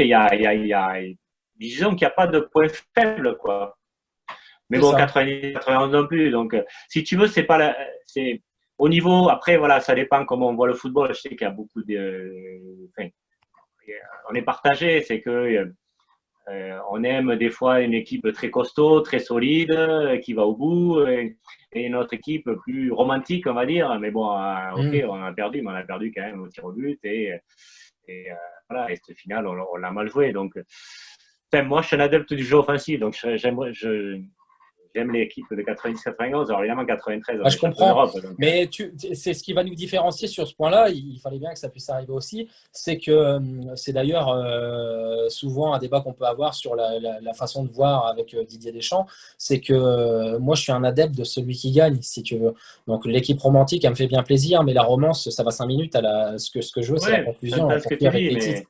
disons qu'il n'y a pas de point faible, quoi. Mais bon, 90, 91 non plus. Donc, si tu veux, c'est pas c'est au niveau. Après, voilà, ça dépend comment on voit le football. Je sais qu'il y a beaucoup on est partagé. C'est que on aime des fois une équipe très costaud, très solide, qui va au bout, et une autre équipe plus romantique, on va dire. Mais bon, ok, on a perdu, mais on a perdu quand même au tir au but. Et voilà, et cette finale, on l'a mal joué. Donc, moi, je suis un adepte du jeu offensif, donc j'aime l'équipe de 90-91. Alors évidemment, 93, on est je comprends. Europe, donc, mais c'est ce qui va nous différencier sur ce point-là. Il fallait bien que ça puisse arriver aussi. C'est que c'est d'ailleurs souvent un débat qu'on peut avoir sur la façon de voir avec Didier Deschamps. C'est que moi, je suis un adepte de celui qui gagne, si tu veux. Donc l'équipe romantique, elle me fait bien plaisir, mais la romance, ça va 5 minutes. Ce que je veux, c'est la conclusion. C'est ce que tu dis, mais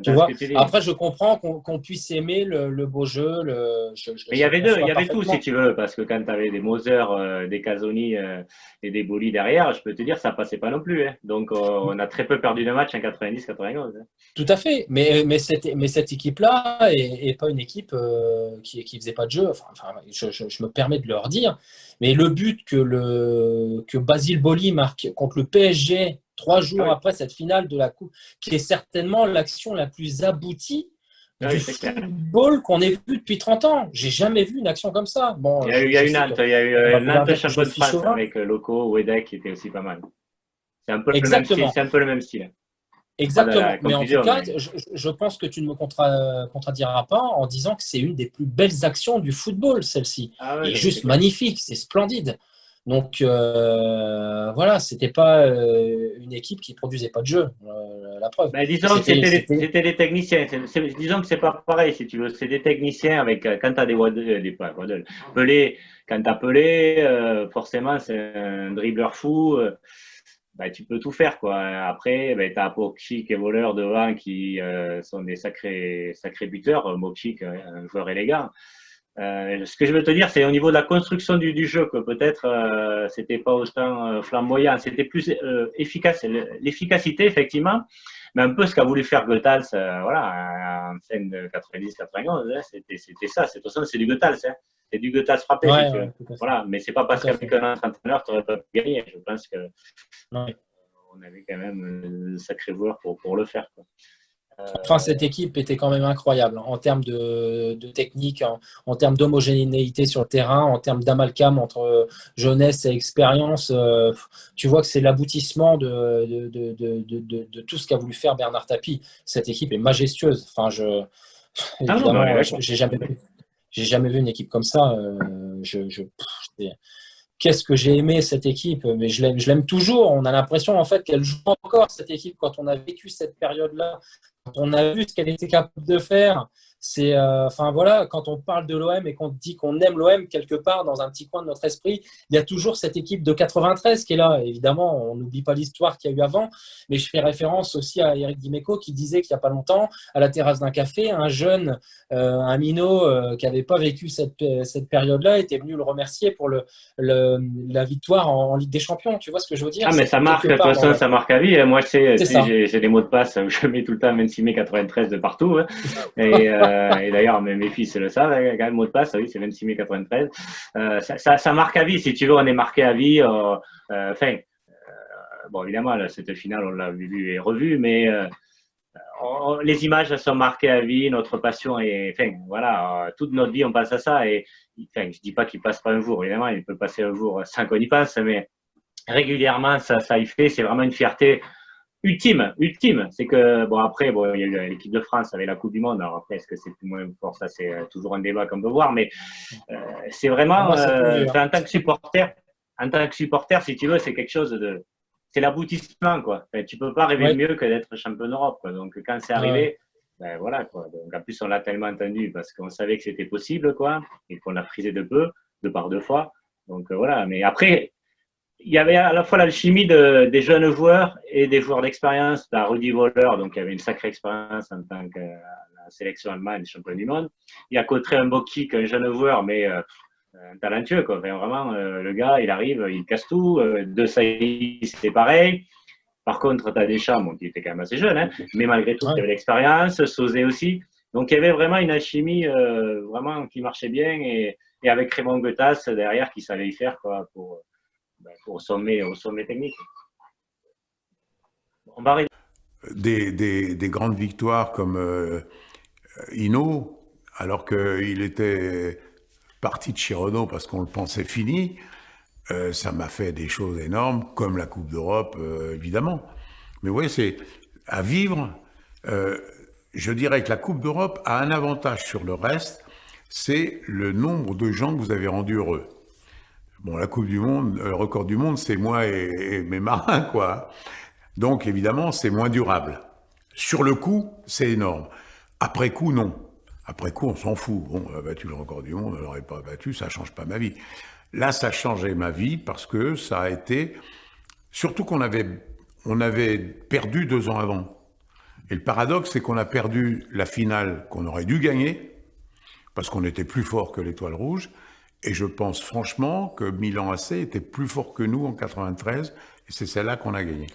tu vois. Après, je comprends qu'on puisse aimer le beau jeu. Mais il y avait tout, si tu veux, parce que quand tu avais des Moser, des Casoni et des Boli derrière, je peux te dire, ça passait pas non plus. Hein. Donc, on a très peu perdu de matchs en 90-91. Hein. Tout à fait. Mais cette équipe-là est pas une équipe qui faisait pas de jeu. Enfin, je me permets de leur dire. Mais le but que Basile Boli marque contre le PSG 3 jours après cette finale de la Coupe, qui est certainement l'action la plus aboutie du football qu'on ait vu depuis 30 ans. J'ai jamais vu une action comme ça. Bon, il y a eu Nantes, champion de France avec Loco, Wedek qui était aussi pas mal. C'est un peu le même style. Exactement. Mais en tout cas, je pense que tu ne me contrediras pas en disant que c'est une des plus belles actions du football, celle-ci. Et juste magnifique, c'est splendide. Donc voilà, c'était pas une équipe qui produisait pas de jeu, la preuve. Mais disons que c'était des techniciens. Disons que c'est pas pareil, si tu veux. C'est des techniciens avec quand t'as Pelé, quand t'as Pelé, forcément c'est un dribbleur fou. Tu peux tout faire, quoi. Après, t'as Mokchik et Voleur devant qui sont des sacrés buteurs. Mokchik, un joueur élégant. Ce que je veux te dire, c'est au niveau de la construction du jeu que peut-être c'était pas autant flamboyant, c'était plus efficace. L'efficacité, effectivement, mais un peu ce qu'a voulu faire Goethals, voilà, en scène de 90-91, hein, c'était ça. C'est du Goethals, hein. C'est du Goethals frappé, si tu veux. Voilà, mais c'est pas parce qu'avec un entraîneur, tu n'aurais pas pu gagner. Je pense que on avait quand même un sacré joueur pour le faire, quoi. Enfin, cette équipe était quand même incroyable en termes de technique, en termes d'homogénéité sur le terrain, en termes d'amalgame entre jeunesse et expérience. Tu vois que c'est l'aboutissement de tout ce qu'a voulu faire Bernard Tapie. Cette équipe est majestueuse. Enfin, évidemment, j'ai jamais vu une équipe comme ça. Qu'est-ce que j'ai aimé cette équipe, mais je l'aime toujours. On a l'impression en fait qu'elle joue encore, cette équipe, quand on a vécu cette période-là, quand on a vu ce qu'elle était capable de faire. C'est, voilà, quand on parle de l'OM et qu'on dit qu'on aime l'OM quelque part dans un petit coin de notre esprit, il y a toujours cette équipe de 93 qui est là. Évidemment, on n'oublie pas l'histoire qu'il y a eu avant, mais je fais référence aussi à Eric Dimeco qui disait qu'il n'y a pas longtemps, à la terrasse d'un café, un jeune, un minot qui n'avait pas vécu cette période-là était venu le remercier pour la victoire en Ligue des Champions. Tu vois ce que je veux dire? Ah, mais ça marque, de toute façon, ça marque à vie. Moi, j'ai des mots de passe où je mets tout le temps 26 26 mai 93 de partout. Hein. Et d'ailleurs, mes fils le savent, hein, quand même, mot de passe, oui, c'est 26 mai 93. Ça marque à vie, si tu veux, on est marqué à vie. Enfin, bon, évidemment, là, cette finale, on l'a vu et revu, mais les images sont marquées à vie, notre passion est, enfin, voilà, toute notre vie, on passe à ça. Et enfin, je dis pas qu'il passe pas un jour, évidemment, il peut passer un jour sans qu'on y passe, mais régulièrement, ça y fait. C'est vraiment une fierté ultime. C'est que, bon, après, bon, il y a eu l'équipe de France avec la Coupe du Monde. Alors après, est-ce que c'est plus moins fort? Ça, c'est toujours un débat qu'on peut voir, mais c'est vraiment, Moi, c'est plus dur. en tant que supporter, si tu veux, c'est quelque chose de, c'est l'aboutissement, quoi. Enfin, tu peux pas rêver de Ouais, mieux que d'être champion d'Europe, quoi. Donc, quand c'est ouais, arrivé, ben voilà, quoi. Donc, en plus, on l'a tellement entendu parce qu'on savait que c'était possible, quoi, et qu'on l'a frisé de peu, de par deux fois. Donc, voilà. Mais après, il y avait à la fois l'alchimie des jeunes joueurs et des joueurs d'expérience. Tu as Rudy Voller, donc il avait une sacrée expérience en tant que la sélection allemande, champion du monde. Il y a Cottret Mbokik, un jeune joueur, mais talentueux, quoi. Enfin, vraiment, le gars, il arrive, il casse tout. De Saïs, c'est pareil. Par contre, tu as Deschamps, bon, qui était quand même assez jeune, hein, mais malgré tout, tu ouais. avais l'expérience, Sauzé aussi. Donc, il y avait vraiment une alchimie vraiment qui marchait bien et avec Raymond Goethas derrière qui savait y faire, quoi, au sommet technique. On va Des grandes victoires comme Hinault, alors qu'il était parti de chez Renault parce qu'on le pensait fini, ça m'a fait des choses énormes, comme la Coupe d'Europe, évidemment. Mais vous voyez, c'est à vivre. euh, je dirais que la Coupe d'Europe a un avantage sur le reste, c'est le nombre de gens que vous avez rendus heureux. Bon, la Coupe du Monde, le record du monde, c'est moi et mes marins, quoi. Donc, évidemment, c'est moins durable. Sur le coup, c'est énorme. Après coup, non. Après coup, on s'en fout. Bon, on a battu le record du monde, on l'aurait pas battu, ça change pas ma vie. Là, ça changeait ma vie parce que ça a été... Surtout on avait perdu 2 ans avant. Et le paradoxe, c'est qu'on a perdu la finale qu'on aurait dû gagner, parce qu'on était plus fort que l'Étoile Rouge. Et je pense franchement que Milan AC était plus fort que nous en 93, et c'est celle-là qu'on a gagnée.